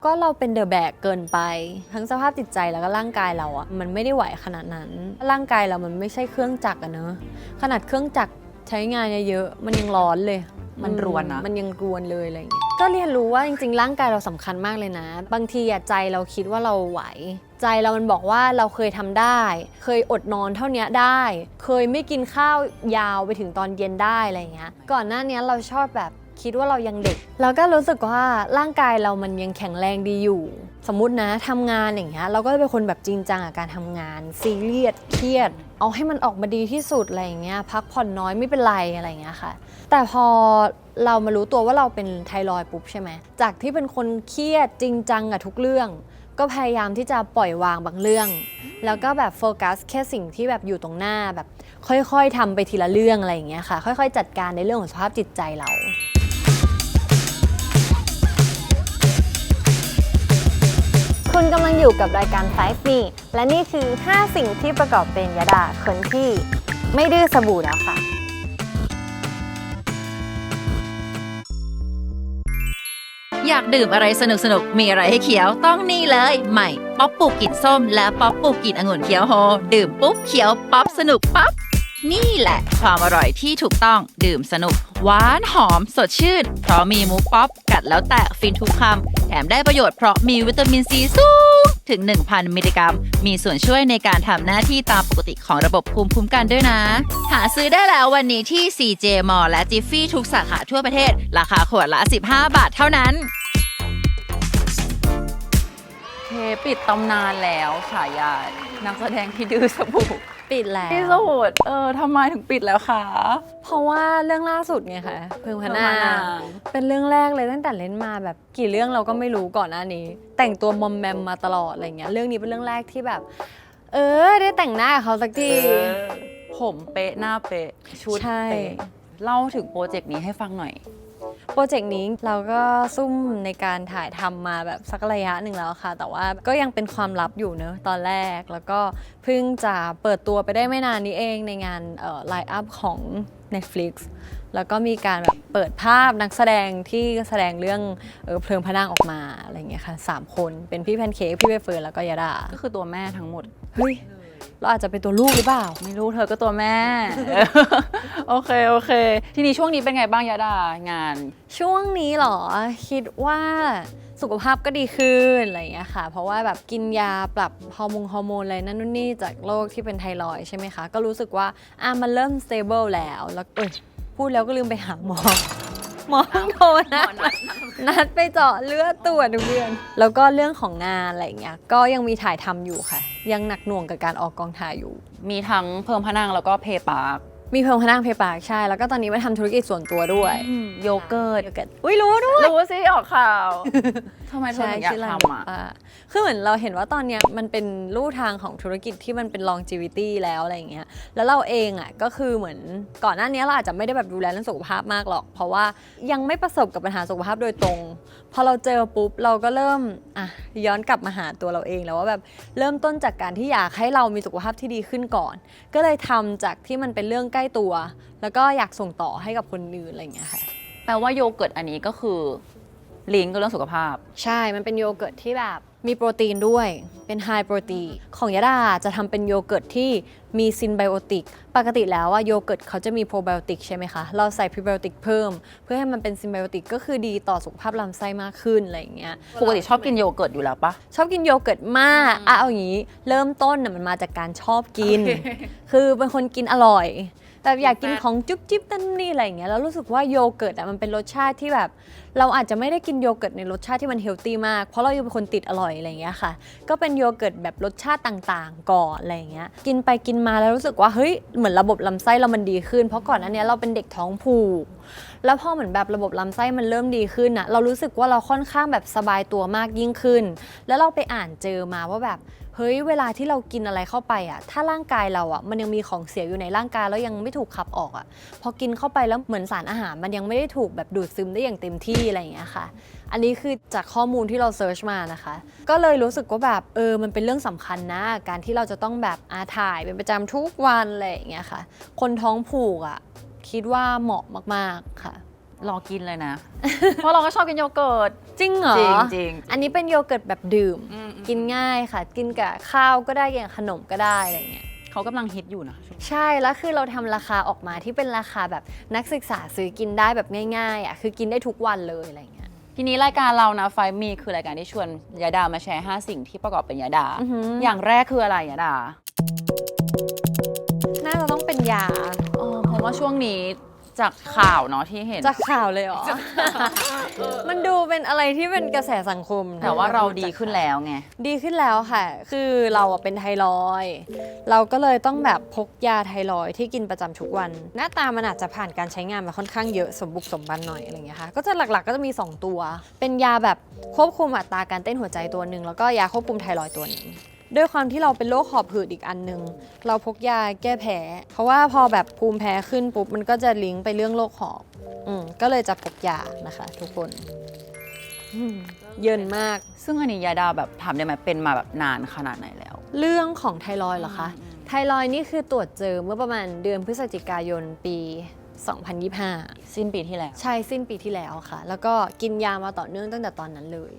ก็เราเป็นเดอะแบกเกินไปทั้งสภาพจิตใจแล้วก็ร่างกายเราอะมันไม่ได้ไหวขนาดนั้นร่างกายเรามันไม่ใช่เครื่องจักรอะเนอะขนาดเครื่องจักรใช้งานเยอะๆมันยังร้อนเลยมันรวนนะ มันยังรวนเลยอะไรอย่างเงี้ยก็เรียนรู้ว่าจริงๆร่างกายเราสำคัญมากเลยนะบางทีใจเราคิดว่าเราไหวใจเรามันบอกว่าเราเคยทำได้เคยอดนอนเท่านี้ได้เคยไม่กินข้าวยาวไปถึงตอนเย็นได้อะไรอย่างเงี้ยก่อนหน้านี้เราชอบแบบคิดว่าเรายังเด็กแล้วก็รู้สึกว่าร่างกายเรามันยังแข็งแรงดีอยู่สมมุตินะทำงานอย่างเงี้ยเราก็เป็นคนแบบจริงจังกับการทำงานซีเรียสเครียดเอาให้มันออกมาดีที่สุดอะไรอย่างเงี้ยพักผ่อนน้อยไม่เป็นไรอะไรอย่างเงี้ยค่ะแต่พอเรามารู้ตัวว่าเราเป็นไทรอยด์ปุ๊บใช่ไหมจากที่เป็นคนเครียดจริงจังกับทุกเรื่องก็พยายามที่จะปล่อยวางบางเรื่องแล้วก็แบบโฟกัสแค่สิ่งที่แบบอยู่ตรงหน้าแบบค่อยๆทำไปทีละเรื่องอะไรอย่างเงี้ยค่ะค่อยๆจัดการในเรื่องของสภาพจิตใจเราคุณกำลังอยู่กับรายการ 5 Me และนี่คือ 5 สิ่งที่ประกอบเป็นยดาคนที่ไม่ดื้อสบู่แล้วค่ะอยากดื่มอะไรสนุกมีอะไรให้เขียวต้องนี่เลยใหม่ป๊อปปลูกกลิ่นส้มและป๊อปปลูกกลิ่นองุ่นเขียวโฮดื่มปุ๊บเขียวป๊อปสนุกปั๊บนี่แหละความอร่อยที่ถูกต้องดื่มสนุกหวานหอมสดชื่นเพราะมีมุกป๊อปกัดแล้วแตกฟินทุกคำแถมได้ประโยชน์เพราะมีวิตามินซีสูงถึง 1,000 มิลลิกรัมมีส่วนช่วยในการทำหน้าที่ตามปกติของระบบภูมิคุ้มกันด้วยนะหาซื้อได้แล้ววันนี้ที่ CJ Mall และ Jiffy ทุกสาขาทั่วประเทศราคาขวดละ15 บาทเท่านั้นปิดตำนานแล้วฉายานักแสดงที่ดื้อสบู่ปิดแล้ว ที่สุดทำไมถึงปิดแล้วคะ เพราะว่าเรื่องล่าสุดไงคะเพิงพระนางเป็นเรื่องแรกเลยตั้งแต่เล่นมาแบบกี่เรื่องเราก็ไม่รู้ก่อนหน้านี้ แต่งตัวมอมแมมมาตลอดอะไรเงี้ยเรื่องนี้เป็นเรื่องแรกที่แบบได้แต่งหน้ากับเขาสักที ผมเป๊ะหน้าเป๊ะชุด ใช่ เป๊ะเล่าถึงโปรเจกต์นี้ให้ฟังหน่อยโปรเจกต์นี้เราก็ซุ่มในการถ่ายทำมาแบบสักระยะหนึ่งแล้วค่ะแต่ว่าก็ยังเป็นความลับอยู่เนอะตอนแรกแล้วก็เพิ่งจะเปิดตัวไปได้ไม่นานนี้เองในงานไลน์อัพของ Netflix แล้วก็มีการแบบเปิดภาพนักแสดงที่แสดงเรื่องเพลิงพระนางออกมาอะไรอย่างเงี้ยค่ะ3 คนเป็นพี่แพนเค้กพี่ใบเฟิร์นแล้วก็ยดาก็คือตัวแม่ทั้งหมดเฮ้ยเราอาจจะเป็นตัวลูกหรือเปล่าไม่รู้เธอก็ตัวแม่ โอเคทีนี้ช่วงนี้เป็นไงบ้างยาดางานช่วงนี้เหรอคิดว่าสุขภาพก็ดีขึ้นอะไรอย่างเงี้ยค่ะเพราะว่าแบบกินยาปรับฮอร์โมนอะไรนั่นนู่นนี่จากโรคที่เป็นไทรอยด์ใช่ไหมคะก็รู้สึกว่ามันเริ่ม stable แล้วพูดแล้วก็ลืมไปหาหมอโทรนัดไปเจาะเลือดตรวจทุกเดือนแล้วก็เรื่องของงานอะไรอย่างเงี้ยก็ยังมีถ่ายทำอยู่ค่ะยังหนักหน่วงกับการออกกองถ่ายอยู่มีทั้งเพิ่มพนังแล้วก็เพย์ปาร์คมีเพิ่มพนังเพย์ปาร์คใช่แล้วก็ตอนนี้มาทำธุรกิจส่วนตัวด้วยโยเกิร์ตอุ้ยรู้ด้วยรู้สิออกข่าวทำไมเธอถึงอยากทำคือเหมือนเราเห็นว่าตอนนี้มันเป็นลู่ทางของธุรกิจที่มันเป็น longevity แล้วอะไรอย่างเงี้ยแล้วเราเองก็คือเหมือนก่อนหน้านี้เราอาจจะไม่ได้แบบดูแลเรื่องสุขภาพมากหรอกเพราะว่ายังไม่ประสบกับปัญหาสุขภาพโดยตรงพอเราเจอปุ๊บเราก็เริ่มย้อนกลับมาหาตัวเราเองแล้วว่าแบบเริ่มต้นจากการที่อยากให้เรามีสุขภาพที่ดีขึ้นก่อนก็เลยทำจากที่มันเป็นเรื่องใกล้ตัวแล้วก็อยากส่งต่อให้กับคนอื่นอะไรอย่างเงี้ยค่ะแปลว่าโยเกิร์ตอันนี้ก็คือลิงก์กับเรื่องสุขภาพใช่มันเป็นโยเกิร์ตที่แบบมีโปรตีนด้วยเป็นไฮโปรตีนของยดาจะทำเป็นโยเกิร์ตที่มีซินไบโอติกปกติแล้วโยเกิร์ตเขาจะมีโปรไบโอติกใช่ไหมคะเราใส่พรีไบโอติกเพิ่มเพื่อให้มันเป็นซินไบโอติกก็คือดีต่อสุขภาพลำไส้มากขึ้นอะไรอย่างเงี้ยปกติชอบกินโยเกิร์ตอยู่แล้วปะชอบกินโยเกิร์ตมากเอาอย่างนี้เริ่มต้นมันมาจากการชอบกิน คือเป็นคนกินอร่อยแบบอยากกินของจุ๊บจิ๊บนั่นนี่อะไรอย่างเงี้ยแล้วรู้สึกว่าโยเกิร์ตมันเป็นรสชาติที่แบบเราอาจจะไม่ได้กินโยเกิร์ตในรสชาติที่มันเฮลตี้มากเพราะเรายังเป็นคนติดอร่อยอะไรอย่างเงี้ยค่ะก็เป็นโยเกิร์ตแบบรสชาติต่างๆก่อนอะไรอย่างเงี้ยกินไปกินมาแล้วรู้สึกว่าเฮ้ยเหมือนระบบลำไส้เรามันดีขึ้นเพราะก่อนอันเนี้ยเราเป็นเด็กท้องผูกแล้วพอเหมือนแบบระบบลำไส้มันเริ่มดีขึ้นเรารู้สึกว่าเราค่อนข้างแบบสบายตัวมากยิ่งขึ้นแล้วเราไปอ่านเจอมาว่าแบบเฮ้ยเวลาที่เรากินอะไรเข้าไปถ้าร่างกายเรามันยังมีของเสียอยู่ในร่างกายแล้วยังไม่ถูกขับออกพอกินเข้าไปแล้วเหมือนสารอาหารมันยังไม่ได้ถูกแบบดูดซึมได้อย่างเต็มที่อะไรอย่างเงี้ยค่ะอันนี้คือจากข้อมูลที่เราเซิร์ชมานะคะก็เลยรู้สึกว่าแบบมันเป็นเรื่องสำคัญนะการที่เราจะต้องแบบถ่ายเป็นประจำทุกวันอะไรอย่างเงี้ยค่ะคนท้องผูกคิดว่าเหมาะมากๆค่ะ รอกินเลยนะ เพราะเราก็ชอบกินโยเกิร์ต จริงเหรอ จริง อันนี้เป็นโยเกิร์ตแบบดื่ม กินง่ายค่ะ กินกับข้าวก็ได้กินกับขนมก็ได้อะไรเงี้ย เขากำลังฮิตอยู่นะ ใช่แล้วคือเราทำราคาออกมาที่เป็นราคาแบบนักศึกษาซื้อกินได้แบบง่ายๆอ่ะคือกินได้ทุกวันเลยอะไรเงี้ย ทีนี้รายการเรานะไฟมีคือรายการที่ชวนยาดามาแชร์ 5 สิ่งที่ประกอบเป็นยาดา อือหือ อ อ ย่างแรกคืออะไรยาดา น่าจะต้องเป็นยา เพราะว่าช่วงนี้จากข่าวเนาะที่เห็น จากข่าวเลยเหรอ มันดูเป็นอะไรที่เป็นกระแสสังคมนะ แต่ว่าเราดีขึ้นแล้วไง ดีขึ้นแล้วค่ะ คือเราอะเป็นไทรอยด์เราก็เลยต้องแบบพกยาไทรอยด์ที่กินประจำทุกวัน หน้าตามันอาจจะผ่านการใช้งานมาค่อนข้างเยอะสมบุกสมบันหน่อยอะไรอย่างเงี้ยค่ะ ก็จะหลักๆก็จะมี 2 ตัว เป็นยาแบบควบคุมอัตราการเต้นหัวใจตัวหนึ่งแล้วก็ยาควบคุมไทรอยด์ตัวหนึ่งด้วยความที่เราเป็นโรคหอบหืดอีกอันหนึง เราพกยาแก้แพ้ เพราะว่าพอแบบภูมิแพ้ขึ้นปุ๊บมันก็จะลิงก์ไปเรื่องโรคหอบก็เลยจะพกยานะคะ ทุกคนเยินมาก ซึ่งอันนี้ยาดาแบบถามได้ไหมเป็นมาแบบนานขนาดไหนแล้ว เรื่องของไทรอยด์เหรอคะ ไทรอยด์นี่คือตรวจเจอเมื่อประมาณเดือนพฤศจิกายนปี 2025 สิ้นปีที่แล้ว ใช่สิ้นปีที่แล้วค่ะ แล้วก็กินยามาต่อเนื่องตั้งแต่ตอนนั้นเลย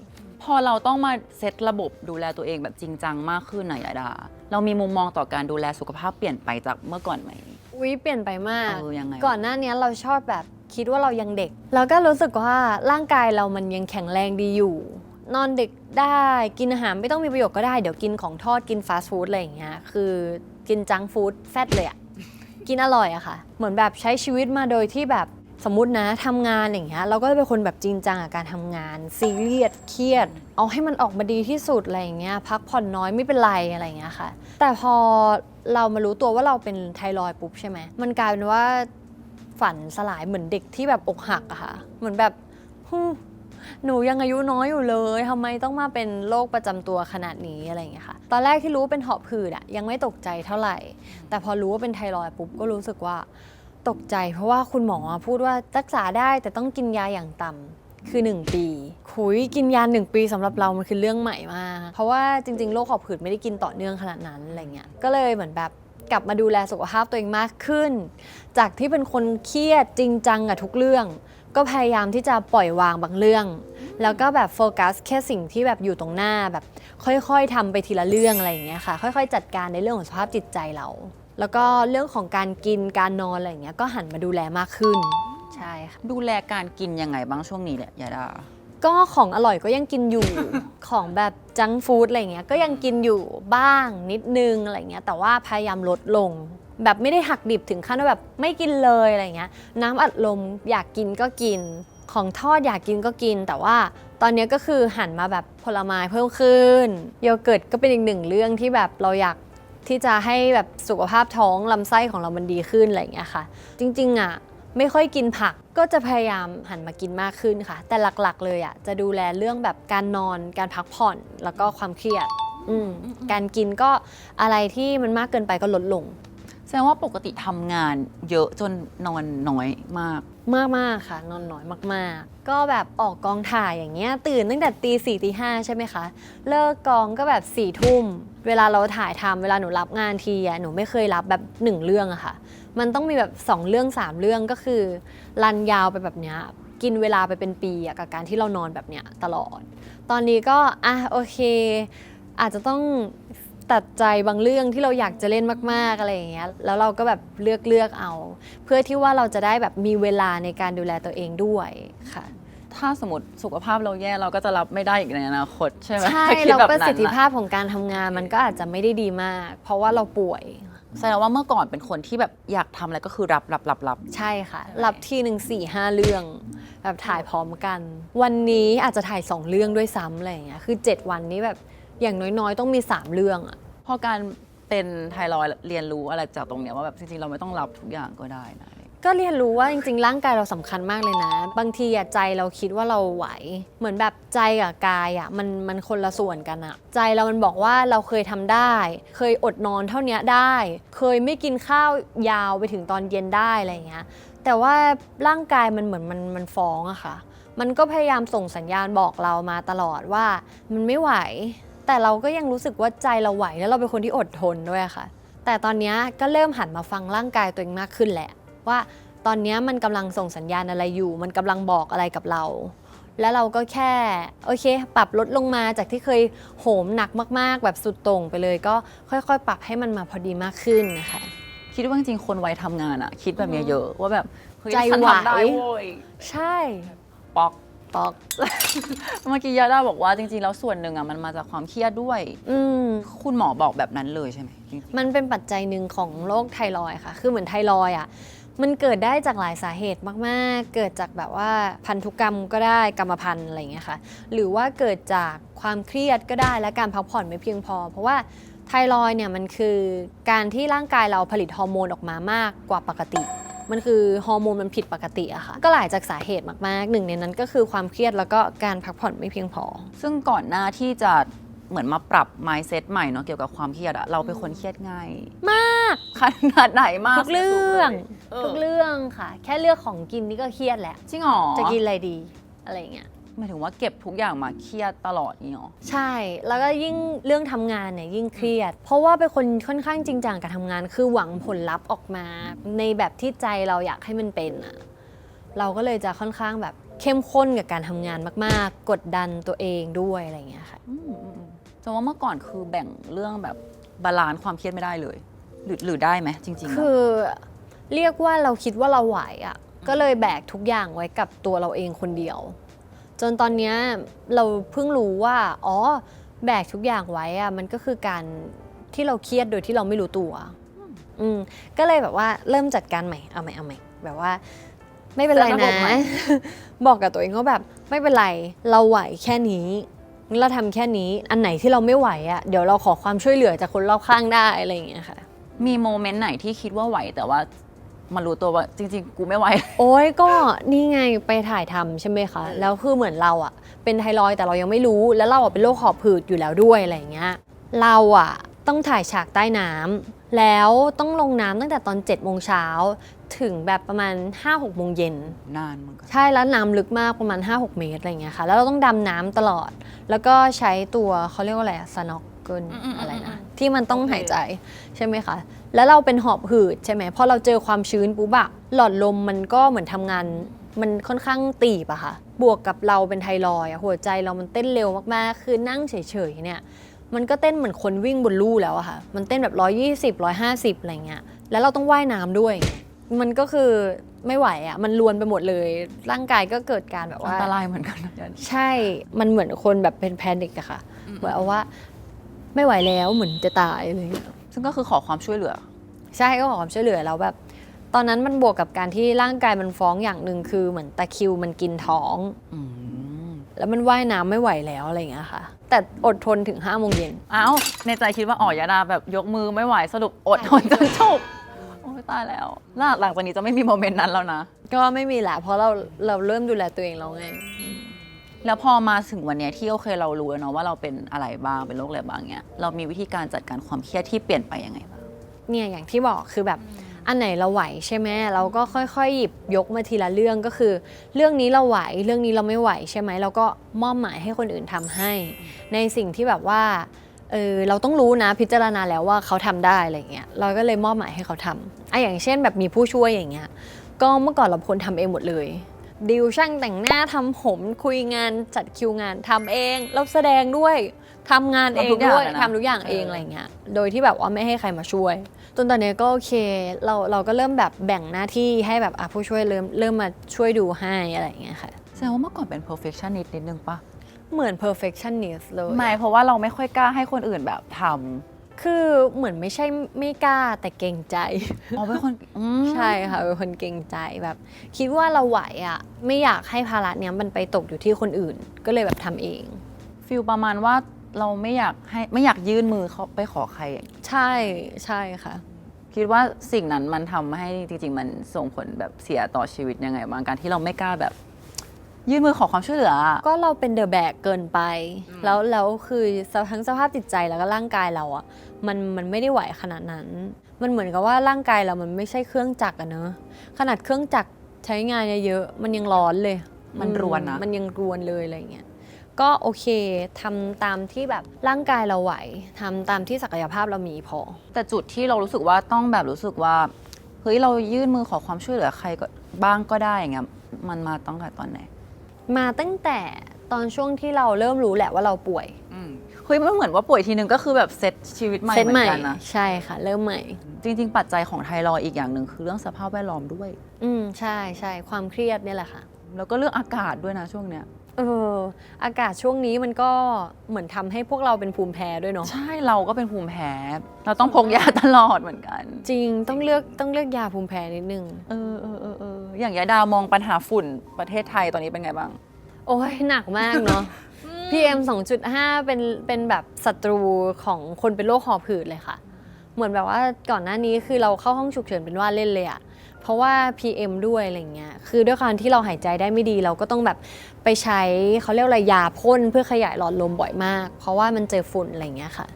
พอเราต้องมาเซตระบบดูแลตัวเองแบบจริงจังมากขึ้นนะยาดา เรามีมุมมองต่อการดูแลสุขภาพเปลี่ยนไปจากเมื่อก่อนไหม อุ๊ยเปลี่ยนไปมาก ยังไง ก่อนหน้านี้เราชอบแบบคิดว่าเรายังเด็ก แล้วก็รู้สึกว่าร่างกายเรามันยังแข็งแรงดีอยู่ นอนดึกได้กินอาหารไม่ต้องมีประโยชน์ก็ได้เดี๋ยวกินของทอดกินฟาสต์ฟู้ดอะไรอย่างเงี้ยคือกินจังก์ฟู้ดแฟตเลยอะ กินอร่อยอะค่ะ เหมือนแบบใช้ชีวิตมาโดยที่แบบสมมตินะทำงานอย่างเงี้ยเราก็เป็นคนแบบจริงจังกับการทำงานซีเรียสเครียด เอาให้มันออกมาดีที่สุดอะไรอย่างเงี้ยพักผ่อนน้อยไม่เป็นไรอะไรอย่างเงี้ยค่ะ แต่พอเรามารู้ตัวว่าเราเป็นไทรอยด์ปุ๊บใช่ไหมมันกลายเป็นว่าฝันสลายเหมือนเด็กที่แบบอกหักอะค่ะเหมือนแบบหนูยังอายุน้อยอยู่เลยทำไมต้องมาเป็นโรคประจำตัวขนาดนี้อะไรอย่างเงี้ยค่ะตอนแรกที่รู้ว่าเป็นหอบหืดอะยังไม่ตกใจเท่าไหร่ แต่พอรู้ว่าเป็นไทรอยด์ปุ๊บก็รู้สึกว่าตกใจ เพราะว่าคุณหมอพูดว่ารักษาได้แต่ต้องกินยาอย่างต่ำคือ 1 ปีคุยกินยา1 ปีสำหรับเรามันคือเรื่องใหม่มากเพราะว่าจริงๆโรคหอบหืดไม่ได้กินต่อเนื่องขนาดนั้นอะไรเงี้ยก็เลยเหมือนแบบกลับมาดูแลสุขภาพตัวเองมากขึ้น จากที่เป็นคนเครียดจริงจังกับทุกเรื่อง ก็พยายามที่จะปล่อยวางบางเรื่อง แล้วก็แบบโฟกัสแค่สิ่งที่แบบอยู่ตรงหน้าแบบค่อยๆทำไปทีละเรื่องอะไรอย่างเงี้ยค่ะค่อยๆจัดการในเรื่องของสภาพจิตใจเรา แล้วก็เรื่องของการกินการนอนอะไรอย่างเงี้ยก็หันมาดูแลมากขึ้นใช่ค่ะ ดูแลการกินยังไงบ้างช่วงนี้เนี่ยยาดา ก็ของอร่อยก็ยังกินอยู่ ของแบบจังก์ฟู้ดอะไรเงี้ยก็ยังกินอยู่บ้างนิดนึงอะไรเงี้ยแต่ว่าพยายามลดลง แบบไม่ได้หักดิบถึงขั้นว่าแบบไม่กินเลยอะไรเงี้ยน้ำอัดลมอยากกินก็กิน ของทอดอยากกินก็กิน แต่ว่าตอนนี้ก็คือหันมาแบบผลไม้เพิ่มขึ้นโยเกิร์ตก็เป็นอีกหนึ่งเรื่องที่แบบเราอยากที่จะให้แบบสุขภาพท้องลำไส้ของเรามันดีขึ้นอะไรอย่างเงี้ยค่ะ จริงๆอ่ะไม่ค่อยกินผักก็จะพยายามหันมากินมากขึ้นค่ะ แต่หลักๆเลยอ่ะจะดูแลเรื่องแบบการนอนการพักผ่อนแล้วก็ความเครียดการกินก็อะไรที่มันมากเกินไปก็ลดลง แสดงว่าปกติทำงานเยอะจนนอนน้อยมาก มากๆค่ะนอนน้อยมากๆ ก็แบบออกกองถ่ายอย่างเงี้ยตื่นตั้งแต่ตีสี่ตีห้าใช่ไหมคะเลิกกองก็แบบ4 ทุ่มเวลาเราถ่ายทำเวลาหนูรับงานทีอะหนูไม่เคยรับแบบ1 เรื่องอะค่ะมันต้องมีแบบ2 เรื่อง 3 เรื่องก็คือรันยาวไปแบบเนี้ยกินเวลาไปเป็นปีอะกับการที่เรานอนแบบเนี้ยตลอด ตอนนี้ก็โอเค อาจจะต้องตัดใจบางเรื่องที่เราอยากจะเล่นมากๆอะไรอย่างเงี้ยแล้วเราก็แบบเลือกเอา เพื่อที่ว่าเราจะได้แบบมีเวลาในการดูแลตัวเองด้วยค่ะ ถ้าสมมติสุขภาพเราแย่เราก็จะรับไม่ได้อีกในอนาคตใช่ไหม ใช่ ถ้าคิด แล้ว แบบ ประ นั้น สิทธิ น่ะ ภาพของการทำงานมันก็อาจจะไม่ได้ดีมาก เพราะว่าเราป่วย แสดงว่าเมื่อก่อนเป็นคนที่แบบอยากทำอะไรก็คือรับ ใช่ค่ะรับทีหนึ่ง4-5 เรื่องแบบถ่ายพร้อมกัน วันนี้อาจจะถ่าย 2 เรื่องด้วยซ้ำอะไรอย่างเงี้ยคือ 7 วันนี้แบบอย่างน้อยๆ ต้องมี 3 เรื่องอะ พอการเป็นไทรอยด์เรียนรู้อะไรจากตรงเนี้ยว่าแบบจริงๆเราไม่ต้องรับทุกอย่างก็ได้นะ ก็เรียนรู้ว่าจริงๆร่างกายเราสำคัญมากเลยนะ บางทีอะใจเราคิดว่าเราไหว เหมือนแบบใจกับกายอะมันคนละส่วนกันอะใจเรามันบอกว่าเราเคยทำได้ เคยอดนอนเท่านี้ได้ เคยไม่กินข้าวยาวไปถึงตอนเย็นได้อะไรอย่างเงี้ยแต่ว่าร่างกายมันเหมือนมันฟ้องอะค่ะ มันก็พยายามส่งสัญญาณบอกเรามาตลอดว่ามันไม่ไหว แต่เราก็ยังรู้สึกว่าใจเราไหวแล้วเราเป็นคนที่อดทนด้วยค่ะ แต่ตอนนี้ก็เริ่มหันมาฟังร่างกายตัวเองมากขึ้นแหละว่า ตอนเนี้ยมันกำลังส่งสัญญาณอะไรอยู่ มันกำลังบอกอะไรกับเรา แล้วเราก็แค่โอเค ปรับลดลงมาจากที่เคยโหมหนักมากๆ แบบสุดโต่งไปเลย ก็ค่อยๆ ปรับให้มันมาพอดีมากขึ้นนะคะ คิดว่าจริงๆคนวัยทำงานอะคิดแบบเนี้ยเยอะว่าแบบเฮ้ย ใจ ฉัน ไหว ทำได้โว้ย ใช่ ป๊อก ปอก เมื่อกี้ยาด้าบอกว่าจริงๆแล้วส่วนหนึ่งอะมันมาจากความเครียดด้วย อืม คุณหมอบอกแบบนั้นเลยใช่ไหมจริง มันเป็นปัจจัยหนึ่งของโรคไทรอยด์ค่ะ คือเหมือนไทรอยด์อ่ะ มันเกิดได้จากหลายสาเหตุมากๆ เกิดจากแบบว่าพันธุกรรมก็ได้กรรมพันธุ์อะไรอย่างเงี้ยค่ะ หรือว่าเกิดจากความเครียดก็ได้และการพักผ่อนไม่เพียงพอ เพราะว่าไทรอยด์เนี่ยมันคือการที่ร่างกายเราผลิตฮอร์โมนออกมามากกว่าปกติ มันคือฮอร์โมนมันผิดปกติอะค่ะ ก็หลายจากสาเหตุมากๆ หนึ่งในนั้นก็คือความเครียดแล้วก็การพักผ่อนไม่เพียงพอ ๆซึ่งก่อนหน้าที่จะเหมือนมาปรับ mindset ใหม่เนาะเกี่ยวกับความเครียดอะเราเป็นคนเครียดง่าย มาก ขนาดไหนมาก ทุกเรื่อง เออ ทุกเรื่องค่ะ แค่เลือกของกินนี่ก็เครียดแหละ จริงเหรอ จะกินอะไรดีอะไรอย่างเงี้ย หมายถึงว่าเก็บทุกอย่างมาเครียดตลอดนี่หรอ ใช่ แล้วก็ยิ่งเรื่องทำงานเนี่ยยิ่งเครียด เพราะว่าเป็นคนค่อนข้างจริงจังกับทำงาน คือหวังผลลัพธ์ออกมา ในแบบที่ใจเราอยากให้มันเป็นอะเราก็เลยจะค่อนข้างแบบเข้มข้นกับการทำงานมากๆ กดดันตัวเองด้วยอะไรอย่างเงี้ยค่ะ จะว่าเมื่อก่อนคือแบ่งเรื่องแบบบาลานซ์ความเครียดไม่ได้เลย หรือได้ไหมจริงๆ คือเรียกว่าเราคิดว่าเราไหวอ่ะ ก็เลยแบกทุกอย่างไว้กับตัวเราเองคนเดียว จนตอนเนี้ยเราเพิ่งรู้ว่าอ๋อแบกทุกอย่างไว้อ่ะมันก็คือการที่เราเครียดโดยที่เราไม่รู้ตัวก็เลยแบบว่าเริ่มจัดการใหม่เอาใหม่แบบว่า ไม่เป็นไร จัดระบบ นะ ใหม่ บอกกับตัวเองว่าแบบไม่เป็นไรเราไหวแค่นี้เราทำแค่นี้อันไหนที่เราไม่ไหวอ่ะเดี๋ยวเราขอความช่วยเหลือจากคนรอบข้างได้อะไรอย่างเงี้ยค่ะ มีโมเมนต์ไหนที่คิดว่าไหวแต่ว่ามารู้ตัวว่าจริงๆ กูไม่ไหว โอ้ยก็นี่ไงไปถ่ายทำใช่ไหมคะ แล้วคือเหมือนเราอะเป็นไทรอยด์แต่เรายังไม่รู้แล้วเราอะเป็นโรคหอบหืดอยู่แล้วด้วยอะไรอย่างเงี้ยเราอะต้องถ่ายฉากใต้น้ำแล้วต้องลงน้ำตั้งแต่ตอน7 โมงเช้าถึงแบบประมาณ 5-6 โมงเย็น นานเหมือนกัน ใช่แล้วน้ำลึกมากประมาณ 5-6 เมตรอะไรอย่างเงี้ยค่ะแล้วเราต้องดำน้ำตลอด แล้วก็ใช้ตัวเขาเรียกว่าอะไรสน็อกเกิลอะไรนะที่มันต้องหายใจใช่ไหมคะแล้วเราเป็นหอบหืดใช่ไหมพอเราเจอความชื้นปุ๊บอะหลอดลมมันก็เหมือนทำงานมันค่อนข้างตีบอะค่ะบวกกับเราเป็นไทรอยด์อะหัวใจเรามันเต้นเร็วมากๆคือนั่งเฉยๆเนี่ยมันก็เต้นเหมือนคนวิ่งบนลู่แล้วอะค่ะมันเต้นแบบ120 150อะไรเงี้ยแล้วเราต้องว่ายน้ำด้วย มันก็คือไม่ไหวอะมันลวนไปหมดเลยร่างกายก็เกิดการแบบ อั ว่า นตรายเหมือนกันนะ ใช่ มันเหมือนคนแบบเป็นแพนิคอะค่ะเหมือนว่าไม่ไหวแล้วเหมือนจะตายอะไรอย่างเงี้ย ซึ่งก็คือขอความช่วยเหลือ ใช่ก็ขอความช่วยเหลือแล้วแบบ ตอนนั้นมันบวกกับการที่ร่างกายมันฟ้องอย่างหนึ่งคือเหมือนตะคริวมันกินท้อง อืม แล้วมันว่ายน้ำไม่ไหวแล้วอะไรอย่างเงี้ยค่ะ แต่อดทนถึง5 โมงเย็น อ้าวในใจคิดว่าอ๋อยาดาแบบยกมือไม่ไหวสรุปอดทนจนจบโอ้ยตายแล้วหลังจากนี้จะไม่มีโมเมนต์นั้นแล้วนะ ก็ไม่มีแหละเพราะเราเริ่มดูแลตัวเองแล้วไง แล้วพอมาถึงวันเนี้ยที่โอเคเรารู้แล้วเนาะว่าเราเป็นอะไรบ้างเป็นโรคอะไรบ้างเนี้ยเรามีวิธีการจัดการความเครียดที่เปลี่ยนไปยังไงบ้าง เนี่ยอย่างที่บอกคือแบบอันไหนเราไหวใช่ไหมเราก็ค่อยๆหยิบยกมาทีละเรื่องก็คือ เรื่องนี้เราไหวเรื่องนี้เราไม่ไหวใช่ไหมเราก็มอบหมายให้คนอื่นทำให้ ในสิ่งที่แบบว่าเราต้องรู้นะพิจารณาแล้วว่าเขาทำได้อะไรเงี้ยเราก็เลยมอบหมายให้เขาทำอย่างเช่นแบบมีผู้ช่วยอย่างเงี้ยก็เมื่อก่อนเราเป็นคนทำเองหมดเลยดิวช่างแต่งหน้าทำผมคุยงานจัดคิวงานทำเองเราแสดงด้วยทำงานเองด้วยทำทุกอย่างเองอะไรเงี้ยโดยที่แบบว่าไม่ให้ใครมาช่วยจนตอนนี้ก็โอเคเราก็เริ่มแบบแบ่งหน้าที่ให้แบบผู้ช่วยเริ่มมาช่วยดูให้อะไรอย่างเงี้ยค่ะ แสดงว่าเมื่อก่อนเป็น perfectionist นิดนึงปะ เหมือน perfectionist เลย ไม่เพราะว่าเราไม่ค่อยกล้าให้คนอื่นแบบท คือเหมือนไม่ใช่ไม่กล้าแต่เกรงใจ ำอ๋อเป็นคนใช่ค่ะเป็นคนเกรงใจแบบคิดว่าเราไหวอ่ะไม่อยากให้ภาระเนี้ยมันไปตกอยู่ที่คนอื่น ก็เลยแบบทำเอง ฟีลประมาณว่าเราไม่อยากยื่นมือเขาไปขอใคร ใช่ใช่ค่ะ คิดว่าสิ่งนั้นมันทำให้จริงๆมันส่งผลแบบเสียต่อชีวิตยังไงบ้างการที่เราไม่กล้าแบบยื่นมือขอความช่วยเหลืออะ ก็เราเป็นเดอะแบกเกินไป แล้วคือทั้งสภาพจิตใจแล้วก็ร่างกายเราอ่ะมันไม่ได้ไหวขนาดนั้น มันเหมือนกับว่าร่างกายเรามันไม่ใช่เครื่องจักรอะเนอะขนาดเครื่องจักรใช้งานเยอะๆมันยังร้อนเลย มันรวนนะ มันยังรวนเลยอะไรเงี้ยก็โอเคทำตามที่แบบร่างกายเราไหวทำตามที่ศักยภาพเรามีพอ แต่จุดที่เรารู้สึกว่าต้องแบบรู้สึกว่า เฮ้ยเรายื่นมือขอความช่วยเหลือใครก็บ้างก็ได้อย่างเงี้ยมันมาตั้งแต่ตอนไหน มาตั้งแต่ตอนช่วงที่เราเริ่มรู้แหละว่าเราป่วย เฮ้ยมันเหมือนว่าป่วยทีนึงก็คือแบบเซตชีวิตใหม่ เซต เหมื ให อ ม่ นกันนะ ใช่ค่ะ เริ่มใหม่ จริงๆ ปัจจัยของไทรอยด์อีกอย่างหนึ่งคือเรื่องสภาพแวดล้อมด้วย ใช่ใช่ความเครียดเนี่ยแหละค่ะ แล้วก็เรื่องอากาศด้วยนะช่วงเนี้ย อากาศช่วงนี้มันก็เหมือนทำให้พวกเราเป็นภูมิแพ้ด้วยเนาะ ใช่เราก็เป็นภูมิแพ้ เราต้องพกยาตลอดเหมือนกัน จริงต้องเลือกยาภูมิแพ้นิดนึง อย่างยาดามองปัญหาฝุ่นประเทศไทยตอนนี้เป็นไงบ้าง โอ้ยหนักมากเนาะ PM 2.5 เป็นแบบศัตรูของคนเป็นโรคหอบหืดเลยค่ะ เหมือนแบบว่าก่อนหน้านี้คือเราเข้าห้องฉุกเฉินเป็นว่าเล่นเลยอะเพราะว่า PM ด้วยอะไรเงี้ย คือด้วยการที่เราหายใจได้ไม่ดีเราก็ต้องแบบไปใช้เขาเรียกอะไรยาพ่นเพื่อขยายหลอดลมบ่อยมาก เพราะว่ามันเจอฝุ่นอะไรเงี้ยค่ะ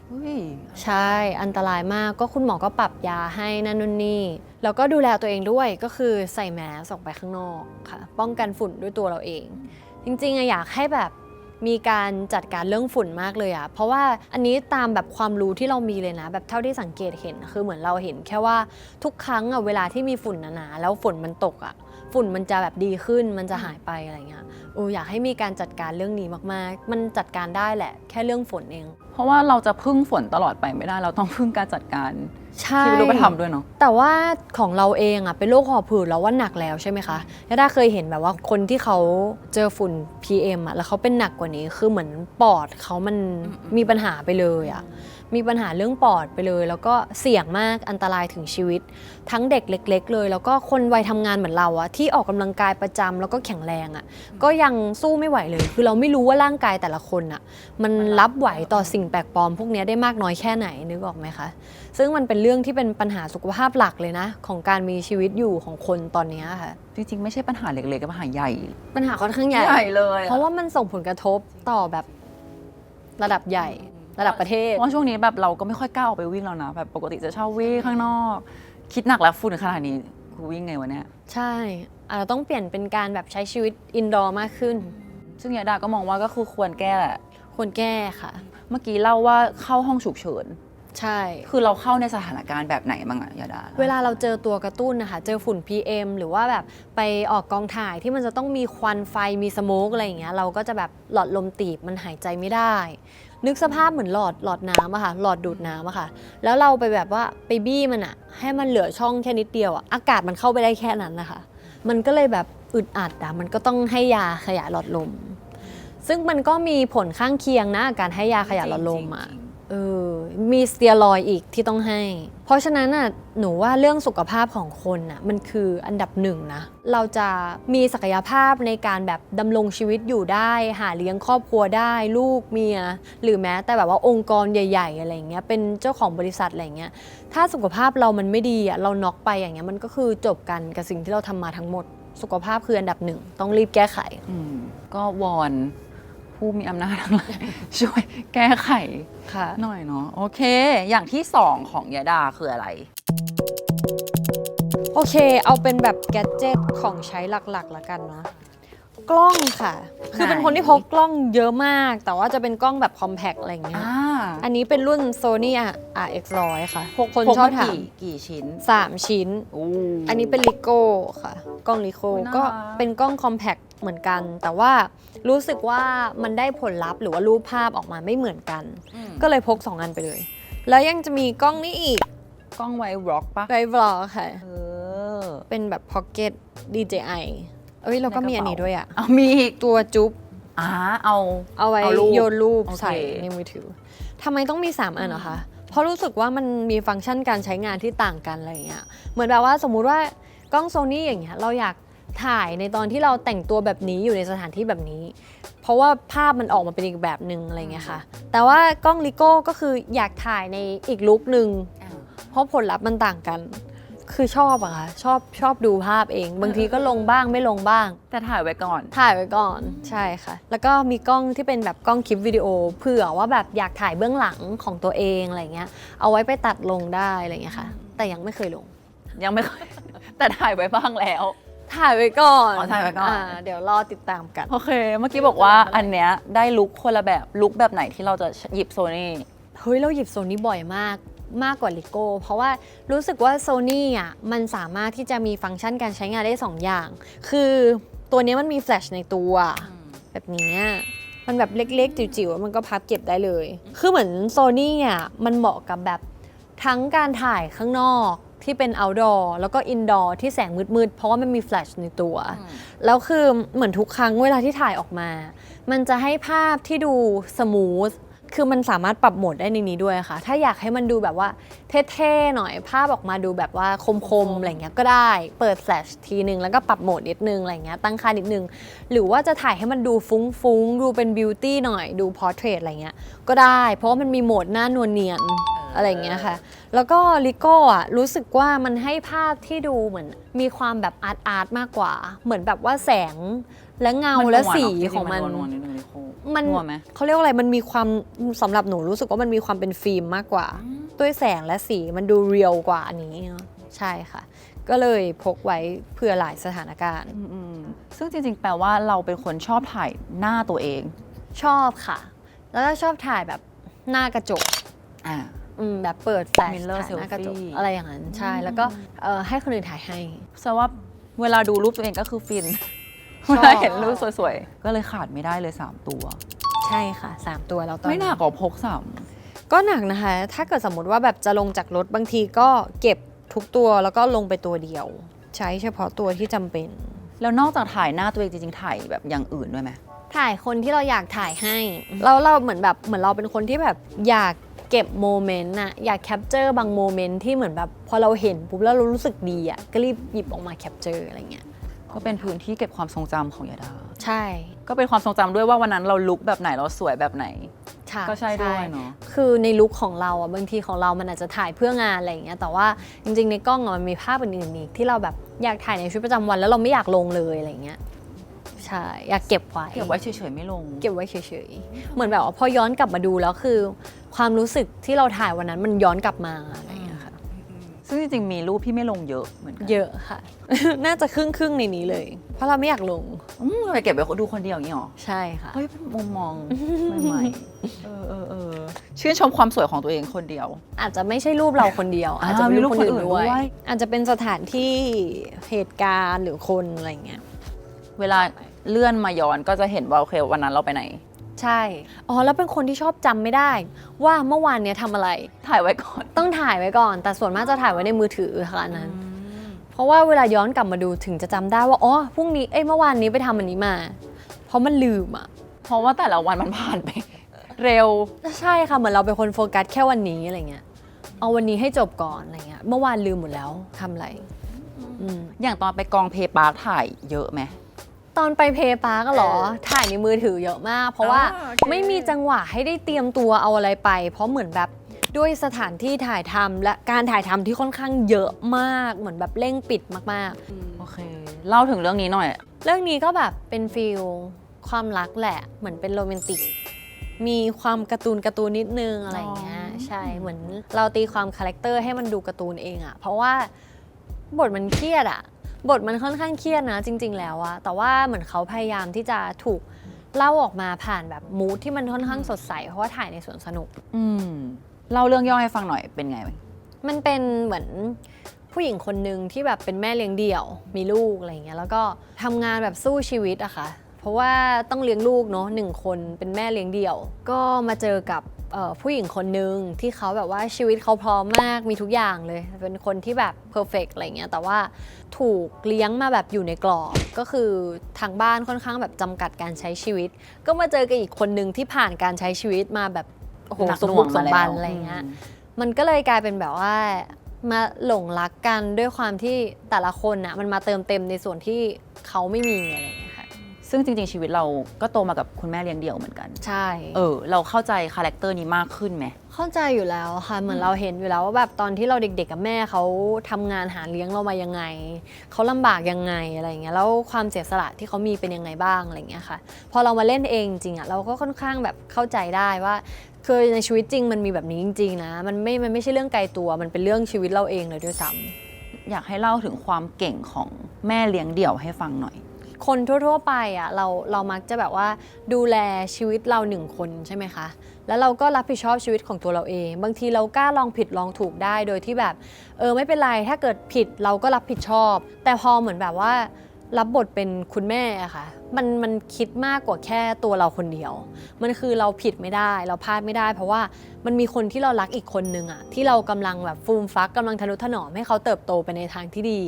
ใช่ อันตรายมาก ก็คุณหมอก็ปรับยาให้นั่นนู่นนี่ แล้วก็ดูแลตัวเองด้วย ก็คือใส่แมสออกไปข้างนอกค่ะ ป้องกันฝุ่นด้วยตัวเราเอง จริงๆอยากให้แบบมีการจัดการเรื่องฝุ่นมากเลยอะเพราะว่าอันนี้ตามแบบความรู้ที่เรามีเลยนะ แบบเท่าที่สังเกตเห็นคือเหมือนเราเห็นแค่ว่าทุกครั้งอะเวลาที่มีฝุ่นหนาๆแล้วฝนมันตกอะฝุ่นมันจะแบบดีขึ้นมันจะหายไปอะไรเงี้ยอยากให้มีการจัดการเรื่องนี้มากๆมันจัดการได้แหละแค่เรื่องฝนเอง เพราะว่าเราจะพึ่งฝนตลอดไปไม่ได้เราต้องพึ่งการจัดการ ใช่ ที่ไม่รู้ไปทำด้วยเนาะ แต่ว่าของเราเองอะเป็นโรคหอบหืดแล้วว่าหนักแล้วใช่ไหมคะยาด้าเคยเห็นแบบว่าคนที่เขาเจอฝุ่น PM อะแล้วเขาเป็นหนักกว่านี้คือเหมือนปอดเขามันมีปัญหาไปเลยอะมีปัญหาเรื่องปอดไปเลย แล้วก็เสี่ยงมากอันตรายถึงชีวิต ทั้งเด็กเล็กๆเลยแล้วก็คนวัยทำงานเหมือนเราอะที่ออกกำลังกายประจำแล้วก็แข็งแรงอะก็ยังสู้ไม่ไหวเลย คือเราไม่รู้ว่าร่างกายแต่ละคนอะมันรับไหวต่อสิ่งแปลกปลอมพวกนี้ได้มากน้อยแค่ไหนนึกออกไหมคะซึ่งมันเป็นเรื่องที่เป็นปัญหาสุขภาพหลักเลยนะของการมีชีวิตอยู่ของคนตอนนี้ค่ะ จริงๆ ไม่ใช่ปัญหาเล็กๆก็ปัญหาใหญ่ ปัญหาค่อนข้างใหญ่ เลยอะ เพราะว่ามันส่งผลกระทบต่อแบบระดับใหญ่ระดับประเทศ เพราะช่วงนี้แบบเราก็ไม่ค่อยกล้าออกไปวิ่งแล้วนะแบบปกติจะชอบวิ่งข้างนอก คิดหนักแล้วฝุ่นขนาดนี้กูวิ่งไงวะเนี่ย ใช่เราต้องเปลี่ยนเป็นการแบบใช้ชีวิตอินดอร์มากขึ้น ซึ่งยาดาก็มองว่าก็คือควรแก้แหละ ควรแก้ค่ะ เมื่อกี้เล่าว่าเข้าห้องฉุกเฉิน ใช่ คือเราเข้าในสถานการณ์แบบไหนบ้างอะยาดา เวลาเราเจอตัวกระตุ้นนะคะเจอฝุ่น PM หรือว่าแบบไปออกกองถ่ายที่มันจะต้องมีควันไฟมีสโมกอะไรอย่างเงี้ยเราก็จะแบบหลอดลมตีบมันหายใจไม่ได้ นึกสภาพเหมือนหลอดน้ำอะค่ะหลอดดูดน้ำอะค่ะแล้วเราไปแบบว่าไปบี้มันอะให้มันเหลือช่องแค่นิดเดียวอะอากาศมันเข้าไปได้แค่นั้นนะคะมันก็เลยแบบอึดอัดอะมันก็ต้องให้ยาขยายหลอดลม ซึ่งมันก็มีผลข้างเคียงนะการให้ยาขยายหลอดลมอะมีสเตียรอยด์อีกที่ต้องให้ เพราะฉะนั้นน่ะหนูว่าเรื่องสุขภาพของคนน่ะมันคืออันดับหนึ่งนะเราจะมีศักยภาพในการแบบดำรงชีวิตอยู่ได้หาเลี้ยงครอบครัวได้ลูกเมียหรือแม้แต่แบบว่าองค์กรใหญ่ๆอะไรเงี้ยเป็นเจ้าของบริษัทอะไรเงี้ยถ้าสุขภาพเรามันไม่ดีอ่ะเราน็อกไปอย่างเงี้ยมันก็คือจบกันกับสิ่งที่เราทำมาทั้งหมดสุขภาพคืออันดับหนึ่งต้องรีบแก้ไข ก็วอนผู้มีอำนาจทั้งหลาย ช่วยแก้ไข ค่ะ หน่อยเนาะโอเค อย่างที่สองของยาดาคืออะไร โอเค เอาเป็นแบบแกดเจิตของใช้หลักๆละกันเนาะ กล้องค่ะ คือเป็นคนที่พกกล้องเยอะมาก แต่ว่าจะเป็นกล้องแบบคอมแพคอะไรอย่างเงี้ย อันนี้เป็นรุ่น Sony RX100 ค่ะพวกคนชอบถาม กี่ชิ้น 3 ชิ้น อันนี้เป็นลิโก้ค่ะ กล้องลิโก้ อุ๊ยน่ารัก ก็เป็นกล้องคอมแพคเหมือนกัน แต่ว่ารู้สึกว่ามันได้ผลลัพธ์หรือว่ารูปภาพออกมาไม่เหมือนกัน ก็เลยพก 2 อันไปเลย แล้วยังจะมีกล้องนี้อีก กล้องไว้บล็อกปะ ไวบลอกค่ะ อ เป็นแบบ Pocket DJI เราก็มีอันนี้ด้วยอ่ะ เอามีอีก ตัวจุ๊บ เอาไว้ เอารูป โยนรูป โอเค ใส่ในมือถือทำไมต้องมี 3 อันเหรอคะ เพราะรู้สึกว่ามันมีฟังก์ชันการใช้งานที่ต่างกันอะไรอย่างเงี้ย เหมือนแบบว่าสมมุติว่ากล้องโซนี่อย่างเงี้ยเราอยากถ่ายในตอนที่เราแต่งตัวแบบนี้อยู่ในสถานที่แบบนี้ เพราะว่าภาพมันออกมาเป็นอีกแบบหนึ่งอะไรเงี้ยค่ะ แต่ว่ากล้องลิโก้ก็คืออยากถ่ายในอีกลุคหนึ่งเพราะผลลัพธ์มันต่างกัน คือชอบอะค่ะชอบดูภาพเอง บางทีก็ลงบ้างไม่ลงบ้าง แต่ถ่ายไว้ก่อน ถ่ายไว้ก่อนใช่ค่ะ แล้วก็มีกล้องที่เป็นแบบกล้องคลิปวิดีโอเผื่อว่าแบบอยากถ่ายเบื้องหลังของตัวเองอะไรเงี้ยเอาไว้ไปตัดลงได้อะไรเงี้ยค่ะ แต่ยังไม่เคยลง ยังไม่ค่อย แต่ถ่ายไว้บ้างแล้ว ถ่ายไว้ก่อน อ๋อถ่ายไว้ก่อน เดี๋ยวรอติดตามกัน โอเค เมื่อกี้บอกว่าอันเนี้ยได้ลุคคนละแบบลุคแบบไหนที่เราจะหยิบโซนี่ เฮ้ยเราหยิบโซนี่บ่อยมาก มากกว่า LEGO เพราะว่ารู้สึกว่า Sony อ่ะมันสามารถที่จะมีฟังก์ชันการใช้งานได้2 อย่าง คือตัวนี้มันมีแฟลชในตัวแบบนี้มันแบบเล็กๆจิ๋วๆมันก็พับเก็บได้เลยคือเหมือน Sony อ่ะมันเหมาะกับแบบทั้งการถ่ายข้างนอกที่เป็น outdoor แล้วก็ indoor ที่แสงมืดๆเพราะว่ามันมีแฟลชในตัวแล้วคือเหมือนทุกครั้งเวลาที่ถ่ายออกมามันจะให้ภาพที่ดูสมูทคือมันสามารถปรับโหมดได้ในนี้ด้วยค่ะถ้าอยากให้มันดูแบบว่าเท่ๆหน่อยภาพออกมาดูแบบว่าคมๆอะไรเงี้ยก็ได้เปิดแฟลชทีนึงแล้วก็ปรับโหมดนิดนึงอะไรเงี้ยตั้งค่านิดนึงหรือว่าจะถ่ายให้มันดูฟุ้งๆดูเป็นบิวตี้หน่อยดูพอร์เทรตอะไรเงี้ยก็ได้เพราะว่ามันมีโหมดหน้านวลเนียนอะไรเงี้ยค่ะแล้วก็ลิโก้อะรู้สึกว่ามันให้ภาพที่ดูเหมือนมีความแบบอาร์ตมากกว่าเหมือนแบบว่าแสงและเงาและสีของมันมันเขาเรียกว่าอะไรมันมีความสำหรับหนูรู้สึกว่ามันมีความเป็นฟิล์มมากกว่าด้วยแสงและสีมันดูเรียลกว่าอันนี้ใช่ค่ะก็เลยพกไว้เผื่อหลายสถานการณ์ซึ่งจริงๆแปลว่าเราเป็นคนชอบถ่ายหน้าตัวเองชอบค่ะแล้วก็ชอบถ่ายแบบหน้ากระจกแบบเปิดแฟลชถ่ายหน้ากระจกอะไรอย่างนั้นใช่แล้วก็ให้คนอื่นถ่ายให้แสดงว่าเวลาดูรูปตัวเองก็คือฟินเวลาเห็นรูปสวยๆก็เลยขาดไม่ได้เลย3 ตัวใช่ค่ะ3 ตัวแล้วตอนไม่หนักกว่าพกก็หนักนะคะถ้าเกิดสมมติว่าแบบจะลงจากรถบางทีก็เก็บทุกตัวแล้วก็ลงไปตัวเดียวใช้เฉพาะตัวที่จำเป็นแล้วนอกจากถ่ายหน้าตัวเองจริงๆถ่ายแบบอย่างอื่นด้วยไหมถ่ายคนที่เราอยากถ่ายให้เราเหมือนเราเป็นคนที่แบบอยากเก็บโมเมนต์น่ะอยากแคปเจอร์บางโมเมนต์ที่เหมือนแบบพอเราเห็นปุ๊บแล้วเรารู้สึกดีอ่ะก็รีบหยิบออกมาแคปเจอร์อะไรเงี้ยก็เป็นพื้นที่เก็บความทรงจำของยาดาใช่ก็เป็นความทรงจำด้วยว่าวันนั้นเราลุคแบบไหนเราสวยแบบไหนก็ใช่ด้วยเนาะคือในลุคของเราอ่ะบางทีของเรามันอาจจะถ่ายเพื่องานอะไรอย่างเงี้ยแต่ว่าจริงๆในกล้องมันมีภาพอื่นๆอีกที่เราแบบอยากถ่ายในชีวิตประจำวันแล้วเราไม่อยากลงเลยอะไรเงี้ยใช่อยากเก็บไว้เฉยๆไม่ลงเก็บไว้เฉยๆเหมือนแบบว่าพอย้อนกลับมาดูแล้วคือความรู้สึกที่เราถ่ายวันนั้นมันย้อนกลับมาอะไรอย่างเงี้ยค่ะซึ่งจริงๆมีรูปที่ไม่ลงเยอะเหมือนกันเยอะค่ะ น่าจะครึ่งในนี้เลยเพราะเราไม่อยากลงไปเก็บไว้ดูคนเดียวอย่างนี้หรอใช่ค่ะเฮ้ยเป็นมุมมองใหม่ๆชื่นชมความสวยของตัวเองคนเดียวอาจจะไม่ใช่รูปเราคนเดียวอาจจะมีรูปคนอื่นด้วยอาจจะเป็นสถานที่เหตุการณ์หรือคนอะไรเงี้ยเวลาเลื่อนมาย้อนก็จะเห็นว่าโอเควันนั้นเราไปไหนใช่แล้วเป็นคนที่ชอบจำไม่ได้ว่าเมื่อวานเนี้ยทำอะไรถ่ายไว้ก่อนต้องถ่ายไว้ก่อนแต่ส่วนมากจะถ่ายไว้ในมือถือค่ะอันนั้นเพราะว่าเวลาย้อนกลับมาดูถึงจะจำได้ว่าพรุ่งนี้เมื่อวานนี้ไปทำอันนี้มาเพราะมันลืมเพราะว่าแต่ละวันมันผ่านไปเร็วใช่ค่ะเหมือนเราเป็นคนโฟกัสแค่วันนี้อะไรเงี้ยเอาวันนี้ให้จบก่อนอะไรเงี้ยเมื่อวานลืมหมดแล้วทำอะไรอย่างตอนไปกองเพย์ปาร์คถ่ายเยอะไหมตอนไปเพย์ปาร์กเหรอถ่ายในมือถือเยอะมากเพราะว่าไม่มีจังหวะให้ได้เตรียมตัวเอาอะไรไปเพราะเหมือนแบบด้วยสถานที่ถ่ายทำและการถ่ายทำที่ค่อนข้างเยอะมากเหมือนแบบเร่งปิดมากๆโอเคเล่าถึงเรื่องนี้หน่อยเรื่องนี้ก็แบบเป็นฟีลความรักแหละเหมือนเป็นโรแมนติกมีความการ์ตูนนิดนึงอะไรอย่างเงี้ยใช่เหมือนเราตีความคาแรคเตอร์ให้มันดูการ์ตูนเองเพราะว่าบทมันเครียดบทมันค่อนข้างเครียดนะจริงๆแล้วแต่ว่าเหมือนเขาพยายามที่จะถูกเล่าออกมาผ่านแบบมูดที่มันค่อนข้างสดใสเพราะว่าถ่ายในสวนสนุกเล่าเรื่องย่อให้ฟังหน่อยเป็นไงมันเป็นเหมือนผู้หญิงคนนึงที่แบบเป็นแม่เลี้ยงเดี่ยวมีลูกอะไรเงี้ยแล้วก็ทำงานแบบสู้ชีวิตอะค่ะเพราะว่าต้องเลี้ยงลูกเนาะ1 คนเป็นแม่เลี้ยงเดี่ยวก็มาเจอกับผู้หญิงคนนึงที่เขาแบบว่าชีวิตเขาพร้อมมากมีทุกอย่างเลยเป็นคนที่แบบเพอร์เฟกต์อะไรเงี้ยแต่ว่าถูกเลี้ยงมาแบบอยู่ในกรอบก็คือทางบ้านค่อนข้างแบบจำกัดการใช้ชีวิตก็มาเจอกับอีกคนนึงที่ผ่านการใช้ชีวิตมาแบบโอ้โหสมบุกสมบันอะไรเงี้ยมันก็เลยกลายเป็นแบบว่ามาหลงรักกันด้วยความที่แต่ละคนน่ะมันมาเติมเต็มในส่วนที่เขาไม่มีอะไรเงี้ยซึ่งจริงๆชีวิตเราก็โตมากับคุณแม่เลี้ยงเดี่ยวเหมือนกันใช่เราเข้าใจคาแรคเตอร์นี้มากขึ้นไหมเข้าใจอยู่แล้วค่ะเหมือนเราเห็นอยู่แล้วว่าแบบตอนที่เราเด็กๆกับแม่เขาทำงานหาเลี้ยงเรามายังไงเขาลำบากยังไงอะไรเงี้ยแล้วความเสียสละที่เขามีเป็นยังไงบ้างอะไรเงี้ยค่ะพอเรามาเล่นเองจริงเราก็ค่อนข้างแบบเข้าใจได้ว่าคือในชีวิตจริงมันมีแบบนี้จริงๆนะมันไม่ใช่เรื่องไกลตัวมันเป็นเรื่องชีวิตเราเองเลยด้วยซ้ำอยากให้เล่าถึงความเก่งของแม่เลี้ยงเดี่ยวให้ฟังหน่อยคนทั่วๆไปเรามักจะแบบว่าดูแลชีวิตเรา1 คนใช่ไหมคะ แล้วเราก็รับผิดชอบชีวิตของตัวเราเอง บางทีเรากล้าลองผิดลองถูกได้โดยที่แบบไม่เป็นไรถ้าเกิดผิดเราก็รับผิดชอบ แต่พอเหมือนแบบว่ารับบทเป็นคุณแม่อะค่ะมันคิดมากกว่าแค่ตัวเราคนเดียวมันคือเราผิดไม่ได้เราพลาดไม่ได้ เพราะว่ามันมีคนที่เรารักอีกคนนึงอะที่เรากำลังแบบฟูมฟักกำลังทะนุถนอมให้เขาเติบโตไปในทางที่ดี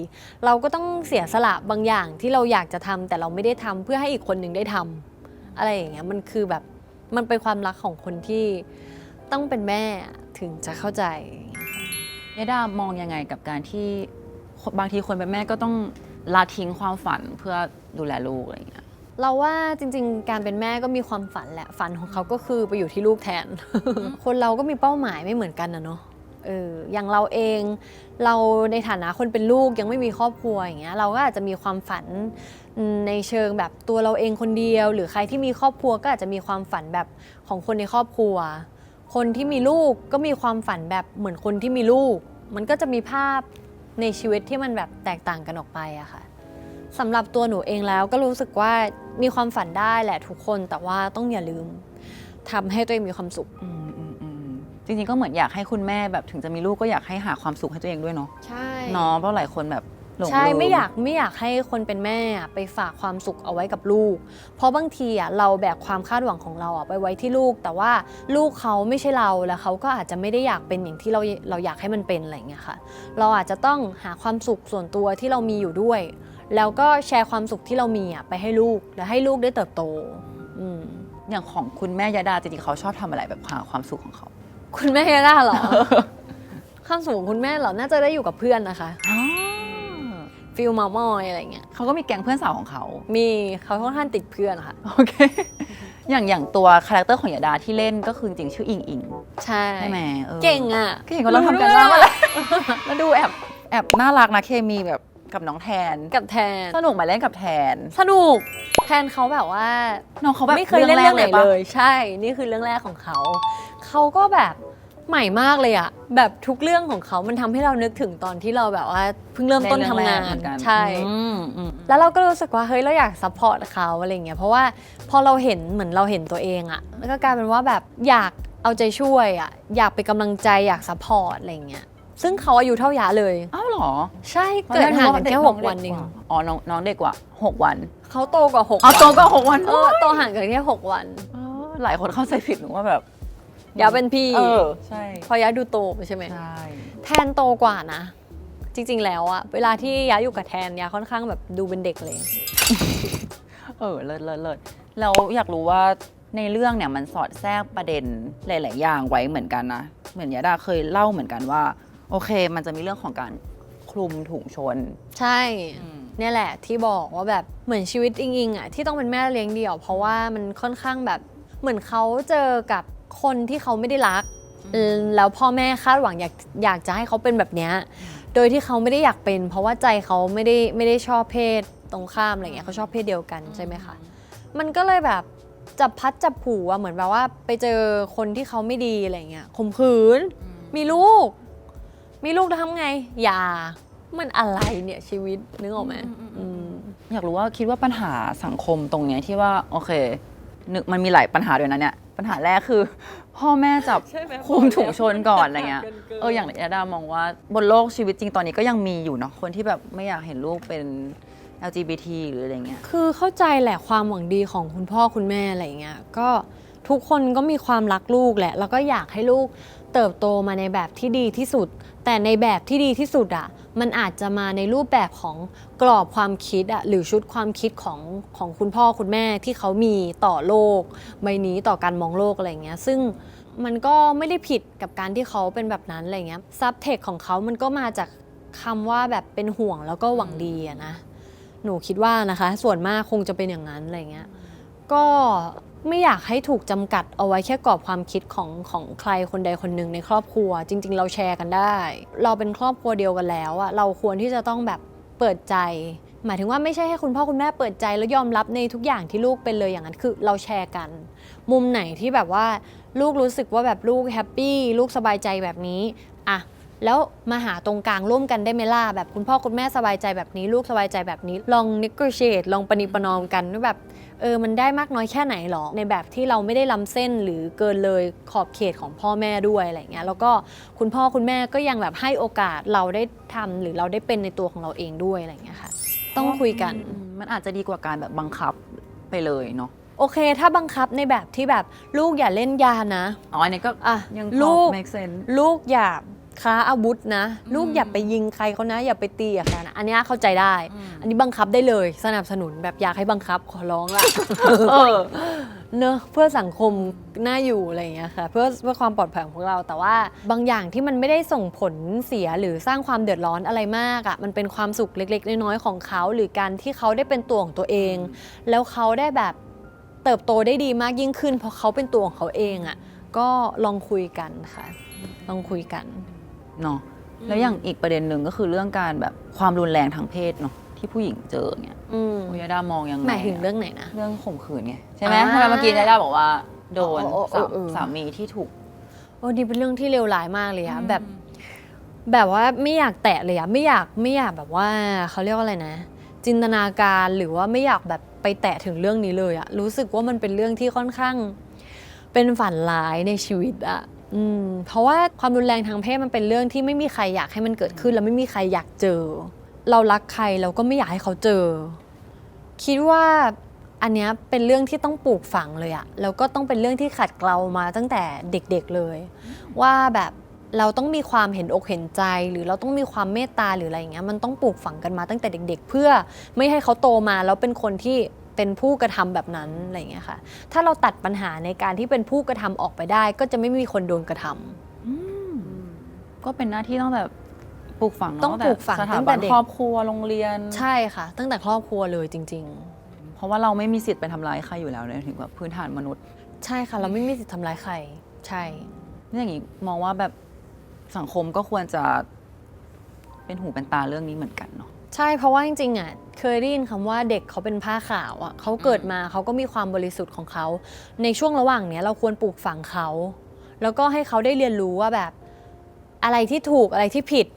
เราก็ต้องเสียสละบางอย่างที่เราอยากจะทำแต่เราไม่ได้ทำเพื่อให้อีกคนนึงได้ทำอะไรอย่างเงี้ยมันคือแบบมันเป็นความรักของคนที่ต้องเป็นแม่ถึงจะเข้าใจ ยดามองยังไงกับการที่บางทีคนเป็นแม่ก็ต้องละทิ้งความฝันเพื่อดูแลลูกอะไรอย่างเงี้ย เราว่าจริงๆ การเป็นแม่ก็มีความฝันแหละฝันของเขาก็คือไปอยู่ที่ลูกแทน คนเราก็มีเป้าหมายไม่เหมือนกันนะเนาะอย่างเราเองเราในฐานะคนเป็นลูกยังไม่มีครอบครัวอย่างเงี้ยเราก็อาจจะมีความฝันในเชิงแบบตัวเราเองคนเดียว หรือใครที่มีครอบครัวก็อาจจะมีความฝันแบบของคนในครอบครัว คนที่มีลูกก็มีความฝันแบบเหมือนคนที่มีลูก มันก็จะมีภาพในชีวิตที่มันแบบแตกต่างกันออกไปอะค่ะสำหรับตัวหนูเองแล้วก็รู้สึกว่ามีความฝันได้แหละทุกคนแต่ว่าต้องอย่าลืมทำให้ตัวเองมีความสุข จริงๆก็เหมือนอยากให้คุณแม่แบบถึงจะมีลูกก็อยากให้หาความสุขให้ตัวเองด้วยเนาะ ใช่ เนาะเพราะหลายคนแบบหลง ใช่ ลื ไม่อยากให้คนเป็นแม่ไปฝากความสุขเอาไว้กับลูก เพราะบางทีเราแบกความคาดหวังของเราไปไว้ที่ลูก แต่ว่าลูกเขาไม่ใช่เราแล้วเขาก็อาจจะไม่ได้อยากเป็นอย่างที่เราอยากให้มันเป็นอะไรอย่างเงี้ยค่ะเราอาจจะต้องหาความสุขส่วนตัวที่เรามีอยู่ด้วย แล้วก็แชร์ความสุขที่เรามีไปให้ลูกและให้ลูกได้เติบโตอย่างของคุณแม่ยดาจริงๆเขาชอบทำอะไรแบบหาความสุขของเขา คุณแม่ย่าเหรอ ความสุขของคุณแม่เหรอน่าจะได้อยู่กับเพื่อนนะคะฟิลเมามอยอะไรเงี้ย เขาก็มีแก๊งเพื่อนสาวของเขา มีเขาค่อนข้างติดเพื่อนค่ะ โอเค อย่างตัวคาแรคเตอร์ของยดาที่เล่นก็คือจริงๆชื่ออิงอิง ใช่ ใช่ไหม เก่งอ่ะ เก่งกว่าเราทำกันบ้างมาแล้วแล้วดูแอบน่ารักนะเคมีแบบกับน้องแทน กับแทน สนุกไหมเล่นกับแทน สนุกแทนเขาแบบว่า น้องเขาแบบ ไม่เคยเล่นเรื่องไหน ปะ เลยใช่ นี่คือเรื่องแรกของเขาเขาก็แบบใหม่มากเลยอะแบบทุกเรื่องของเขามันทำให้เรานึกถึงตอนที่เราแบบว่าเพิ่งเริ่มต้นทำงาน เล่นเรื่องแรกเหมือนกัน ใช่ แล้วเราก็รู้สึกว่าเฮ้ยเราอยากซัพพอร์ตเขาอะไรเงี้ยเพราะว่าพอเราเห็นเหมือนเราเห็นตัวเองอะแล้วก็กลายเป็นว่าแบบอยากเอาใจช่วยอะอยากเป็นกำลังใจอยากซัพพอร์ตอะไรเงี้ยซึ่งเขาอายุเท่ายะเลย อ้าวเหรอ ใช่เกิดห่างกันแค่6 วันเอง อ๋อน้องเด็กกว่า6 วัน เขาโตกว่า6 อ๋อ วัน โตก็6 วัน โตห่างกันแค่6 วัน หลายคนเข้าใจผิดหนูว่าแบบ ยาเป็นพี่ ใช่ พอยะดูโตใช่ไหม ใช่ แทนโตกว่านะ จริงๆแล้วอะเวลาที่ยะอยู่กับแทนยะค่อนข้างแบบดูเป็นเด็กเลย เลิศแล้วอยากรู้ว่าในเรื่องเนี่ยมันสอดแทรกประเด็นหลาย ๆ อย่างไว้เหมือนกันนะเหมือนยดาเคยเล่าเหมือนกันว่าโอเคมันจะมีเรื่องของการคลุมถุงชน ใช่ เนี่ยแหละที่บอกว่าแบบเหมือนชีวิตอิงๆอะที่ต้องเป็นแม่เลี้ยงเดี่ยว เพราะว่ามันค่อนข้างแบบเหมือนเขาเจอกับคนที่เขาไม่ได้รักแล้วพ่อแม่คาดหวังอยากจะให้เขาเป็นแบบเนี้ยโดยที่เขาไม่ได้อยากเป็น เพราะว่าใจเขาไม่ได้ชอบเพศตรงข้ามอะไรเงี้ยเขาชอบเพศเดียวกันใช่ไหมคะมันก็เลยแบบจับพัดจับผูอะเหมือนแบบว่าไปเจอคนที่เขาไม่ดีอะไรเงี้ยข่มขืนมีลูกแล้วทำไงอย่ามันอะไรเนี่ยชีวิตนึกออกไหม อยากรู้ว่าคิดว่าปัญหาสังคมตรงเนี้ยที่ว่าโอเคนึกมันมีหลายปัญหาด้วยนะเนี่ยปัญหาแรกคือ พ่อแม่จับคุมถุงชนก่อนอะไรเงี้ยอย่างยดามองว่าบนโลกชีวิตจริงตอนนี้ก็ยังมีอยู่เนาะคนที่แบบไม่อยากเห็นลูกเป็น LGBT หรืออะไรเงี้ย คือเข้าใจแหละความหวังดีของคุณพ่อคุณแม่อะไรเงี้ยก็ทุกคนก็มีความรักลูกแหละแล้วก็อยากให้ลูกเติบโตมาในแบบที่ดีที่สุด แต่ในแบบที่ดีที่สุดมันอาจจะมาในรูปแบบของกรอบความคิดหรือชุดความคิดของคุณพ่อคุณแม่ที่เขามีต่อโลกใบนี้ต่อการมองโลกอะไรเงี้ยซึ่งมันก็ไม่ได้ผิดกับการที่เขาเป็นแบบนั้นอะไรเงี้ยซับเทคของเขามันก็มาจากคำว่าแบบเป็นห่วงแล้วก็หวังดีนะหนูคิดว่านะคะส่วนมากคงจะเป็นอย่างนั้นอะไรเงี้ยก็ไม่อยากให้ถูกจำกัดเอาไว้แค่กรอบความคิดของใครคนใดคนหนึ่งในครอบครัวจริงๆเราแชร์กันได้เราเป็นครอบครัวเดียวกันแล้วเราควรที่จะต้องแบบเปิดใจหมายถึงว่าไม่ใช่ให้คุณพ่อคุณแม่เปิดใจแล้วยอมรับในทุกอย่างที่ลูกเป็นเลยอย่างนั้นคือเราแชร์กันมุมไหนที่แบบว่าลูกรู้สึกว่าแบบลูกแฮปปี้ลูกสบายใจแบบนี้ แล้วมาหาตรงกลางร่วมกันได้ไหมล่ะแบบคุณพ่อคุณแม่สบายใจแบบนี้ลูกสบายใจแบบนี้ลอง negotiate ลองประนีประนอมกันว่าแบบมันได้มากน้อยแค่ไหนหรอในแบบที่เราไม่ได้ล้ำเส้นหรือเกินเลยขอบเขตของพ่อแม่ด้วยอะไรเงี้ยแล้วก็คุณพ่อคุณแม่ก็ยังแบบให้โอกาสเราได้ทำหรือเราได้เป็นในตัวของเราเองด้วยอะไรเงี้ยค่ะต้องคุยกัน มันอาจจะดีกว่าการแบบบังคับไปเลยเนาะ โอเคถ้าบังคับในแบบที่แบบลูกอย่าเล่นยานะ อันนี้ก็ อ่ะ ยัง ลูก make sense ลูกอย่าค้าอาวุธนะ ลูกอย่าไปยิงใครเขานะ อย่าไปตีใครนะอันนี้เข้าใจได้ อันนี้บังคับได้เลยสนับสนุนแบบอยากให้บังคับขอร้องละ เนอะเพื่อสังคมน่าอยู่อะไรอย่างเงี้ยค่ะเพื่อความปลอดภัยของพวกเราแต่ว่าบางอย่างที่มันไม่ได้ส่งผลเสียหรือสร้างความเดือดร้อนอะไรมากอ่ะมันเป็นความสุขเล็กๆน้อยๆของเขาหรือการที่เขาได้เป็นตัวของตัวเอง แล้วเขาได้แบบเติบโตได้ดีมากยิ่งขึ้นเพราะเขาเป็นตัวของเขาเองอ่ะก็ลองคุยกันค่ะลองคุยกัน เนาะแล้วอย่างอีกประเด็นหนึ่งก็คือเรื่องการแบบความรุนแรงทางเพศเนาะที่ผู้หญิงเจอเนี่ยคุณยาดามองยังไง หมายถึงเรื่องไหนนะ เรื่องข่มขืนไงใช่ไหม อ่า ทำไมเมื่อกี้ยาดาบอกว่าโดน สามี สามีที่ถูก โอ้ดีเป็นเรื่องที่เลวร้ายมากเลยอะแบบว่าไม่อยากแตะเลยอะไม่อยากแบบว่าเขาเรียกว่าอะไรนะ จินตนาการหรือว่าไม่อยากแบบไปแตะถึงเรื่องนี้เลยอะรู้สึกว่ามันเป็นเรื่องที่ค่อนข้างเป็นฝันร้ายในชีวิตอะเพราะว่าความรุนแรงทางเพศมันเป็นเรื่องที่ไม่มีใครอยากให้มันเกิดขึ้นแล้วไม่มีใครอยากเจอ เรารักใครเราก็ไม่อยากให้เขาเจอ คิดว่าอันเนี้ยเป็นเรื่องที่ต้องปลูกฝังเลยอะแล้วก็ต้องเป็นเรื่องที่ขัดเกลามาตั้งแต่เด็กๆเลย ว่าแบบเราต้องมีความเห็นอกเห็นใจ หรือเราต้องมีความเมตตาหรืออะไรอย่างเงี้ยมันต้องปลูกฝังกันมาตั้งแต่เด็กๆ เพื่อไม่ให้เขาโตมาแล้วเป็นคนที่เป็นผู้กระทำแบบนั้นอะไรอย่างเงี้ยค่ะถ้าเราตัดปัญหาในการที่เป็นผู้กระทำออกไปได้ ก็จะไม่มีคนโดนกระทำ ก็เป็นหน้าที่ต้องแบบปลูกฝังเนะ ต้องปลูกฝัง สถา ตั้ง บั แต่ น เด็ก ครอบครัวโรงเรียน ใช่ค่ะ ตั้งแต่ครอบครัวเลยจริง เพราะว่าเราไม่มีสิทธิ์ไปทำร้ายใครอยู่แล้วเลยถึงแบบพื้นฐานมนุษย์ ๆ ใช่ค่ะ เราไม่มีสิทธิ์ทำร้ายใครใช่ นี่อย่างนี้มองว่าแบบสังคมก็ควรจะเป็นหูเป็นตาเรื่องนี้เหมือนกันเนาะ ใช่เพราะว่าจริงๆอ่ะเคยได้ยินคำว่าเด็กเขาเป็นผ้าขาวอ่ะเขาเกิดมาเขาก็มีความบริสุทธิ์ของเขาในช่วงระหว่างเนี้ยเราควรปลูกฝังเขาแล้วก็ให้เขาได้เรียนรู้ว่าแบบอะไรที่ถูกอะไรที่ผิด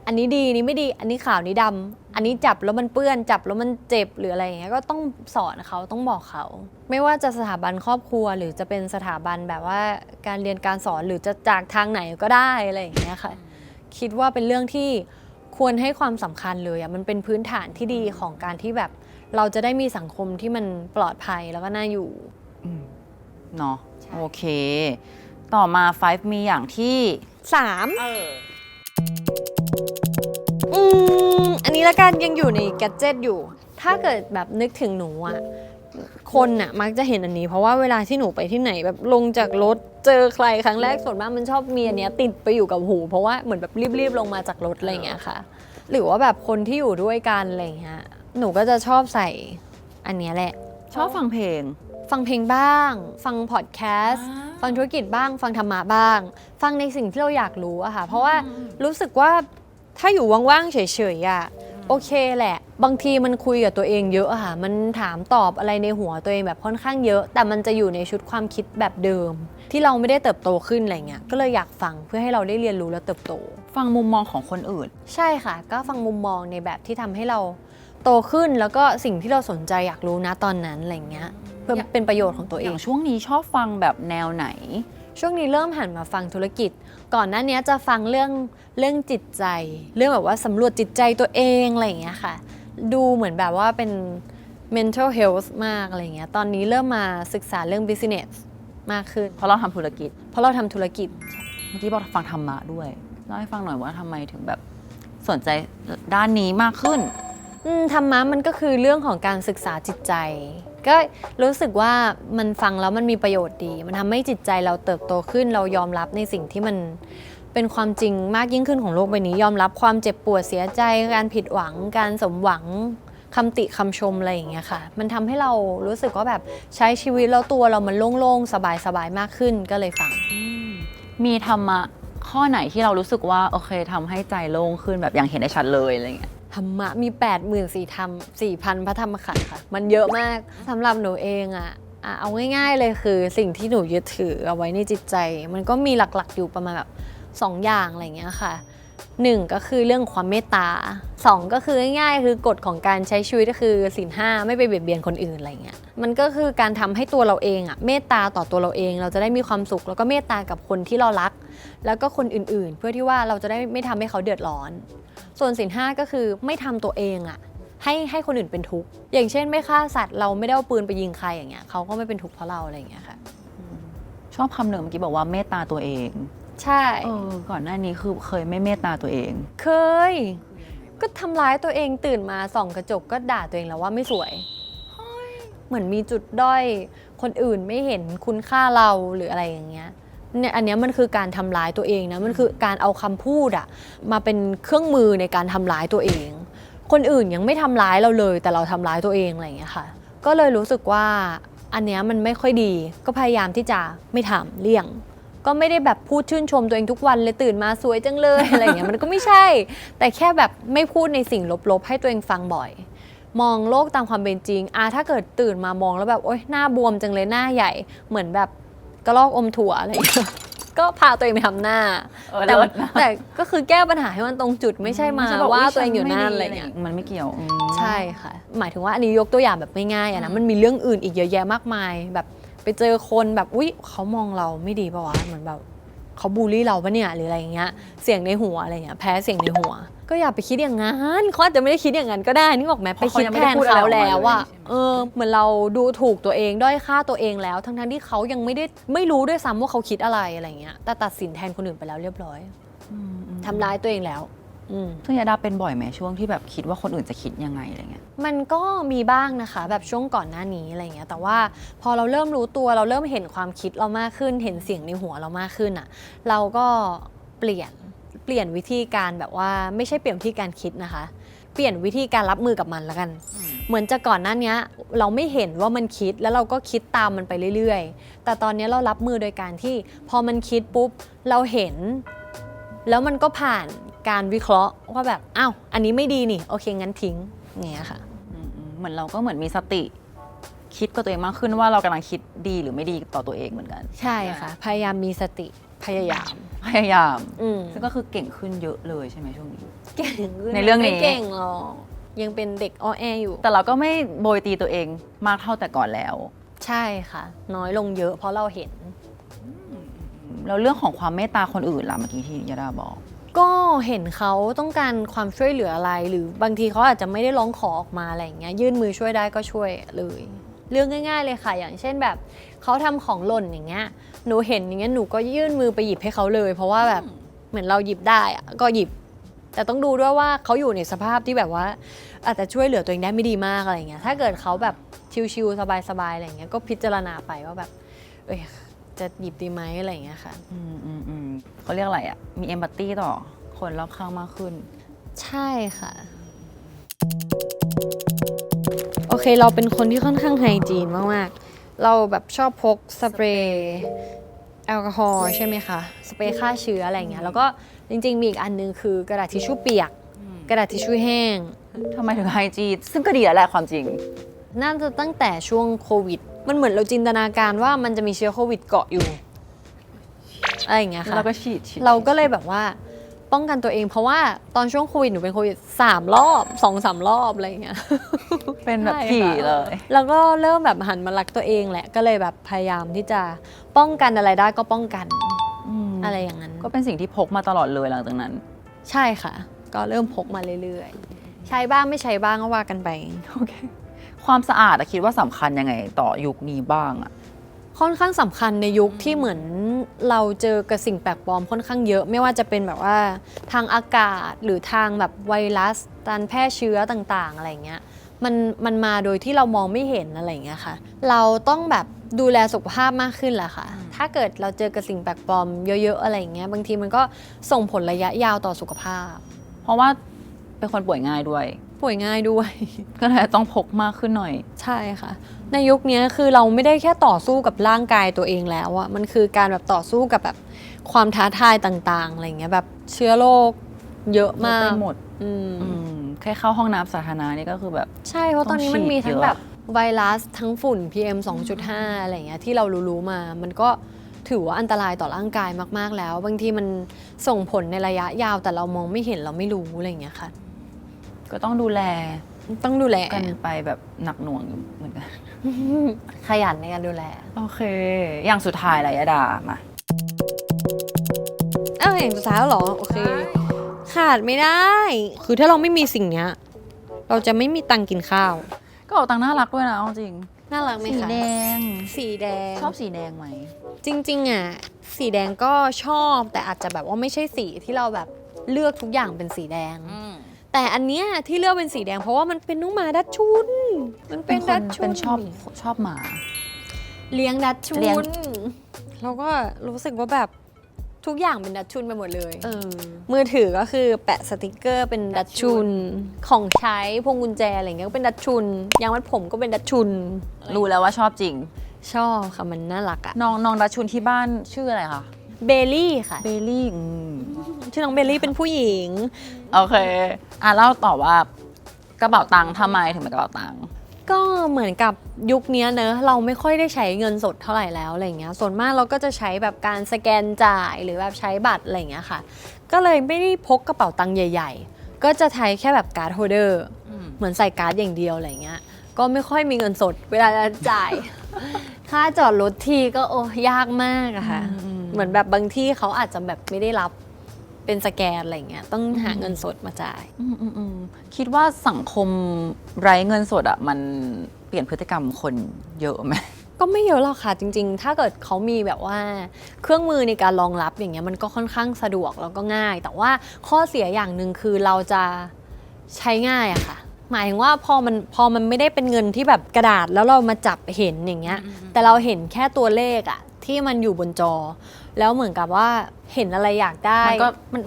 อันนี้ดีนี่ไม่ดีอันนี้ขาวนี้ดำอันนี้จับแล้วมันเปื้อนจับแล้วมันเจ็บหรืออะไรอย่างเงี้ยก็ต้องสอนเขาต้องบอกเขาไม่ว่าจะสถาบันครอบครัวหรือจะเป็นสถาบันแบบว่าการเรียนการสอนหรือจะจากทางไหนก็ได้อะไรอย่างเงี้ยค่ะคิดว่าเป็นเรื่องที่ควรให้ความสำคัญเลยอ่ะมันเป็นพื้นฐานที่ดีของการที่แบบเราจะได้มีสังคมที่มันปลอดภัยแล้วก็น่าอยู่ เนาะโอเค ต่อมา 5 มีอย่างที่ 3อันนี้ละกันยังอยู่ในแกดเจ็ตอยู่ ถ้าเกิดแบบนึกถึงหนูอ่ะคนน่ะมักจะเห็นอันนี้ เพราะว่าเวลาที่หนูไปที่ไหนแบบลงจากรถเจอใครครั้งแรกส่วนมากมันชอบมีอันเนี้ยติดไปอยู่กับหู เพราะว่าเหมือนแบบรีบๆลงมาจากรถอะไรอย่างเงี้ยค่ะ หรือว่าแบบคนที่อยู่ด้วยกันอะไรอย่างเงี้ยหนูก็จะชอบใส่อันเนี้ยแหละ ชอบฟังเพลง ฟังเพลงบ้าง ฟังพอดแคสต์ ฟังธุรกิจบ้าง ฟังธรรมะบ้าง ฟังในสิ่งที่เราอยากรู้อะค่ะ เพราะว่ารู้สึกว่าถ้าอยู่ว่างๆเฉยๆอะโอเคแหละ บางทีมันคุยกับตัวเองเยอะอะค่ะ มันถามตอบอะไรในหัวตัวเองแบบค่อนข้างเยอะ แต่มันจะอยู่ในชุดความคิดแบบเดิม ที่เราไม่ได้เติบโตขึ้นอะไรเงี้ย ก็เลยอยากฟังเพื่อให้เราได้เรียนรู้และเติบโต ฟังมุมมองของคนอื่น ใช่ค่ะ ก็ฟังมุมมองในแบบที่ทำให้เราโตขึ้น แล้วก็สิ่งที่เราสนใจอยากรู้นะตอนนั้นอะไรเงี้ย เพื่อเป็นประโยชน์ของตัวเอ อย่าง งช่วงนี้ชอบฟังแบบแนวไหน ช่วงนี้เริ่มหันมาฟังธุรกิจ ก่อนหน้านี้จะฟังเรื่องจิตใจ เรื่องแบบว่าสำรวจจิตใจตัวเองอะไรอย่างเงี้ยค่ะ ดูเหมือนแบบว่าเป็น mental health มากอะไรเงี้ย ตอนนี้เริ่มมาศึกษาเรื่อง business มากขึ้น เพราะเราทำธุรกิจ เพราะเราทำธุรกิจ เมื่อกี้บอกฟังธรรมะด้วยเล่าให้ฟังหน่อยว่าทำไมถึงแบบสนใจด้านนี้มากขึ้น ธรรมะมันก็คือเรื่องของการศึกษาจิตใจ ก็รู้สึกว่ามันฟังแล้วมันมีประโยชน์ดี มันทำให้จิตใจเราเติบโตขึ้น เรายอมรับในสิ่งที่มันเป็นความจริงมากยิ่งขึ้นของโลกใบนี้ ยอมรับความเจ็บปวดเสียใจ การผิดหวัง การสมหวังคำติคำชมอะไรอย่างเงี้ยค่ะ มันทำให้เรารู้สึกว่าแบบใช้ชีวิตแล้วตัวเรามันโล่งๆสบายๆมากขึ้นก็เลยฟัง มีธรรมะข้อไหนที่เรารู้สึกว่าโอเคทำให้ใจโล่งขึ้นแบบอย่างเห็นได้ชัดเลยอะไรเงี้ย ธรรมะมี 84,000 พระธรรมขันธ์ค่ะ มันเยอะมากสำหรับหนูเองอะเอาง่ายๆเลยคือสิ่งที่หนูยึดถือเอาไว้ในจิตใจ มันก็มีหลักๆอยู่ประมาณแบบ2 อย่างอะไรอย่างเงี้ยค่ะ 1ก็คือเรื่องความเมตตา2ก็คือง่ายๆคือกฎของการใช้ชีวิตก็คือศีล 5ไม่ไปเบียดเบียนคนอื่นอะไรเงี้ยมันก็คือการทำให้ตัวเราเองอะเมตตาต่อตัวเราเองเราจะได้มีความสุขแล้วก็เมตตากับคนที่เรารักแล้วก็คนอื่นๆ เพื่อที่ว่าเราจะได้ไม่ทำให้เขาเดือดร้อนส่วนศีล 5ก็คือไม่ทำตัวเองอะให้คนอื่นเป็นทุกข์อย่างเช่นไม่ฆ่าสัตว์เราไม่ได้เอาปืนไปยิงใครอย่างเงี้ยเขาก็ไม่เป็นทุกข์เพราะเราอะไรอย่างเงี้ยค่ะ ชอบคำหนึ่งเมื่อกี้บอกว่าเมตตาตัวเอง ใช่ ก่อนหน้านี้คือเคยไม่เมตตาตัวเอง เคยก็ทำร้ายตัวเองตื่นมาส่องกระจกก็ด่าตัวเองแล้วว่าไม่สวยเหมือนมีจุดด้อยคนอื่นไม่เห็นคุณค่าเราหรืออะไรอย่างเงี้ยเนี่ยอันเนี้ยมันคือการทำร้ายตัวเองนะมันคือการเอาคำพูดอะมาเป็นเครื่องมือในการทำร้ายตัวเอง คนอื่นยังไม่ทำร้ายเราเลยแต่เราทำร้ายตัวเองอะไรอย่างเงี้ยค่ะก็เลยรู้สึกว่าอันเนี้ยมันไม่ค่อยดีก็พยายามที่จะไม่ทำเลี่ยงก็ไม่ได้แบบพูดชื่นชมตัวเองทุกวันเลยตื่นมาสวยจังเลย อะไรอย่างเงี้ยมันก็ไม่ใช่ แต่แค่แบบไม่พูดในสิ่งลบๆให้ตัวเองฟังบ่อย มองโลกตามความเป็นจริงถ้าเกิดตื่นมามองแล้วแบบโอ๊ยหน้าบวมจังเลยหน้าใหญ่เหมือนแบบกระรอกอมถั่วอะไรอย่างเงี้ย ก็พาตัวเองไปทำหน้าแต่ก็คือแก้ปัญหาให้มันตรงจุดไม่ใช่มาว่าตัวเองอยู่นั่นอะไรเงี้ย มันไม่เกี่ยว ใช่ค่ะหมายถึงว่าอันนี้ยกตัวอย่างแบบง่ายๆนะมันมีเรื่องอื่นอีกเยอะแยะมากมายแบบไปเจอคนแบบอุ๊ยเขามองเราไม่ดีป่าวะเหมือนแบบเขาบูลลี่เราปะเนี่ยหรืออะไรอย่างเงี้ยเสียงในหัวอะไรเงี้ยแพ้เสียงในหัวก็อย่าไปคิดอย่างนั้นเขาอาจจะไม่ได้คิดอย่างนั้นก็ได้นึกออกไหมไปคิดแทนเขาแล้วอะเหมือนเราดูถูกตัวเองด้อยค่าตัวเองแล้วทั้งที่เขายังไม่รู้ด้วยซ้ำว่าเขาคิดอะไรเงี้ยแต่ตัดสินแทนคนอื่นไปแล้วเรียบร้อยทำร้ายตัวเองแล้วซึ่งยาดาเป็นบ่อยไหมช่วงที่แบบคิดว่าคนอื่นจะคิดยังไงอะไรเงี้ยมันก็มีบ้างนะคะแบบช่วงก่อนหน้านี้อะไรเงี้ยแต่ว่าพอเราเริ่มรู้ตัวเราเริ่มเห็นความคิดเรามากขึ้นเห็นเสียงในหัวเรามากขึ้นอ่ะเราก็เปลี่ยนวิธีการแบบว่าไม่ใช่เปลี่ยนวิธีการคิดนะคะเปลี่ยนวิธีการรับมือกับมันแล้วกันเหมือนจะก่อนหน้านี้เราไม่เห็นว่ามันคิดแล้วเราก็คิดตามมันไปเรื่อยๆแต่ตอนนี้เรารับมือโดยการที่พอมันคิดปุ๊บเราเห็นแล้วมันก็ผ่านการวิเคราะห์ว่าแบบอ้าวอันนี้ไม่ดีนี่โอเคงั้นทิ้งอย่างเงี้ยค่ะเหมือนเราก็เหมือนมีสติคิดกับตัวเองมากขึ้นว่าเรากำลังคิดดีหรือไม่ดีต่อตัวเองเหมือนกันใช่ค่ะพยายามมีสติพยายามซึ่งก็คือเก่งขึ้นเยอะเลยใช่ไหมช่วงนี้เก่งขึ้นในเรื่องนี้ไม่เก่งหรอกยังเป็นเด็กอ้อแออยู่แต่เราก็ไม่โบยตีตัวเองมากเท่าแต่ก่อนแล้วใช่ค่ะน้อยลงเยอะเพราะเราเห็นแล้วเรื่องของความเมตตาคนอื่นล่ะเมื่อกี้ที่ยาดาบอกก็เห็นเขาต้องการความช่วยเหลืออะไรหรือบางทีเขาอาจจะไม่ได้ร้องขอออกมาอะไรอย่างเงี้ยยื่นมือช่วยได้ก็ช่วยเลยเรื่องง่ายๆเลยค่ะอย่างเช่นแบบเขาทำของหล่นอย่างเงี้ยหนูเห็นอย่างเงี้ยหนูก็ยื่นมือไปหยิบให้เขาเลยเพราะว่าแบบเหมือนเราหยิบได้ก็หยิบแต่ต้องดูด้วยว่าเขาอยู่ในสภาพที่แบบว่าอาจจะช่วยเหลือตัวเองได้ไม่ดีมากอะไรเงี้ยถ้าเกิดเขาแบบชิลๆสบายๆอะไรเงี้ยก็พิจารณาไปว่าแบบจะหยิบดีไหมอะไรเงี้ยค่ะเขาเรียกอะไรอ่ะมีเอมพัตตี้ต่อคนรอบข้างมากขึ้นใช่ค่ะโอเคเราเป็นคนที่ค่อนข้างไฮจีนมากๆเราแบบชอบพกสเปรย์แอลกอฮอล์ใช่ไหมคะสเปรย์ฆ่าเชื้ออะไรเงี้ยแล้วก็จริงๆมีอีกอันนึงคือกระดาษทิชชู่เปียกกระดาษทิชชู่แห้งทำไมถึงไฮจีนซึ่งก็ดีแหละความจริงน่าจะตั้งแต่ช่วงโควิดมันเหมือนเราจินตนาการว่ามันจะมีเชื้อโควิดเกาะอยู่อะไรอย่างเงี้ยค่ะเราก็ฉีดเราก็เลยแบบว่าป้องกันตัวเองเพราะว่าตอนช่วงโควิดหนูเป็นโควิด3 รอบ 2-3 รอบอะไรอย่างเงี้ยเป็นแบบถี่เลยแล้วก็เริ่มแบบหันมารักตัวเองแหละก็เลยแบบพยายามที่จะป้องกันอะไรได้ก็ป้องกันอะไรอย่างนั้นก็เป็นสิ่งที่พกมาตลอดเลยหลังจากนั้นใช่ค่ะก็เริ่มพกมาเรื่อยๆใช้บ้างไม่ใช้บ้างก็ว่ากันไปโอเคความสะอาดคิดว่าสำคัญยังไงต่อยุคนี้บ้างค่อนข้างสำคัญในยุคที่เหมือนเราเจอกับสิ่งแปลกปลอมค่อนข้างเยอะไม่ว่าจะเป็นแบบว่าทางอากาศหรือทางแบบไวรัสการแพร่เชื้อต่างๆอะไรเงี้ยมันมาโดยที่เรามองไม่เห็นอะไรเงี้ยค่ะเราต้องแบบดูแลสุขภาพมากขึ้นแหละค่ะถ้าเกิดเราเจอกับสิ่งแปลกปลอมเยอะๆอะไรเงี้ยบางทีมันก็ส่งผลระยะยาวต่อสุขภาพเพราะว่าเป็นคนป่วยง่ายด้วยก็เลยต้องพกมากขึ้นหน่อยใช่ค่ะในยุคนี้คือเราไม่ได้แค่ต่อสู้กับร่างกายตัวเองแล้วอะมันคือการแบบต่อสู้กับแบบความท้าทายต่างๆอะไรเงี้ยแบบเชื้อโรคเยอะมากหมดแค่เข้าห้องน้ำสาธารณะนี่ก็คือแบบใช่เพราะตอนนี้มันมีทั้งแบบไวรัสทั้งฝุ่น PM 2.5 อะไรเงี้ยที่เรารู้ๆมามันก็ ถือว่าอันตรายต่อร่างกายมากๆแล้ว บางทีมันส่งผลในระยะยาวแต่เรามองไม่เห็นเราไม่รู้อะไรอย่างเงี้ยค่ะ ก็ต้องดูแล ต้องดูแล กันไปแบบหนักหน่วงอยู่เหมือนกัน ขยันในการดูแล โอเค อย่างสุดท้ายละยดามา อย่างสุดท้ายแล้วเหรอ โอเค ขาดไม่ได้ คือถ้าเราไม่มีสิ่งเนี้ย เราจะไม่มีตังค์กินข้าว ก็เอาตังค์น่ารักด้วยนะเอาจริง น่ารักไหม สี คะ แดง สีแดง ชอบสีแดงไหม จริงๆอ่ะสีแดงก็ชอบแต่อาจจะแบบว่าไม่ใช่สีที่เราแบบเลือกทุกอย่างเป็นสีแดง แต่อันเนี้ยที่เลือกเป็นสีแดงเพราะว่ามันเป็นน้องหมาดัชชุน มันเป็นดัชชุน เป็นชอบหมา เลี้ยงดัชชุ เลี้ยง นเราก็รู้สึกว่าแบบทุกอย่างเป็นดัชชุนไปหมดเลย เออ มือถือก็คือแปะสติกเกอร์เป็นดัชชุน ของใช้พวงกุญแจอะไรเงี้ยก็เป็นดัชชุนยางมัดผมก็เป็นดัชชุน รู้แล้วว่าชอบจริง ชอบค่ะมันน่ารักอะ น้องดัชชุนที่บ้านชื่ออะไรคะ เบลลี่ค่ะ เบลลี่ ชื่อน้องเบลลี่เป็นผู้หญิง โอเคเล่าต่อว่ากระเป๋าตังค์ทำไมถึงเป็นกระเป๋าตังค์ ก็เหมือนกับยุคนี้เนอะเราไม่ค่อยได้ใช้เงินสดเท่าไหร่แล้วอะไรเงี้ยส่วนมากเราก็จะใช้แบบการสแกนจ่ายหรือแบบใช้บัตรอะไรเงี้ยค่ะ ก็เลยไม่ได้พกกระเป๋าตังค์ใหญ่ๆ ก็จะใช้แค่แบบการ์ดโฮลเดอร์เหมือนใส่การ์ดอย่างเดียวอะไรเงี้ยก็ไม่ค่อยมีเงินสดเวลาจะจ่าย ค่าจอดรถทีก็โอ้ยากมากอะค่ะเหมือนแบบบางที่เขาอาจจะแบบไม่ได้รับเป็นสแกนอะไรเงี้ยต้องหาเงินสดมาจ่าย คิดว่าสังคมไร้เงินสดอ่ะมันเปลี่ยนพฤติกรรมคนเยอะไหม ก็ไม่เยอะหรอกค่ะจริงๆ ถ้าเกิดเขามีแบบว่าเครื่องมือในการรองรับอย่างเงี้ยมันก็ค่อนข้างสะดวกแล้วก็ง่าย แต่ว่าข้อเสียอย่างหนึ่งคือเราจะใช้ง่ายอะค่ะ หมายถึงว่าพอมันไม่ได้เป็นเงินที่แบบกระดาษแล้วเรามาจับเห็นอย่างเงี้ยแต่เราเห็นแค่ตัวเลขอะที่มันอยู่บนจอ แล้วเหมือนกับว่าเห็นอะไรอยากได้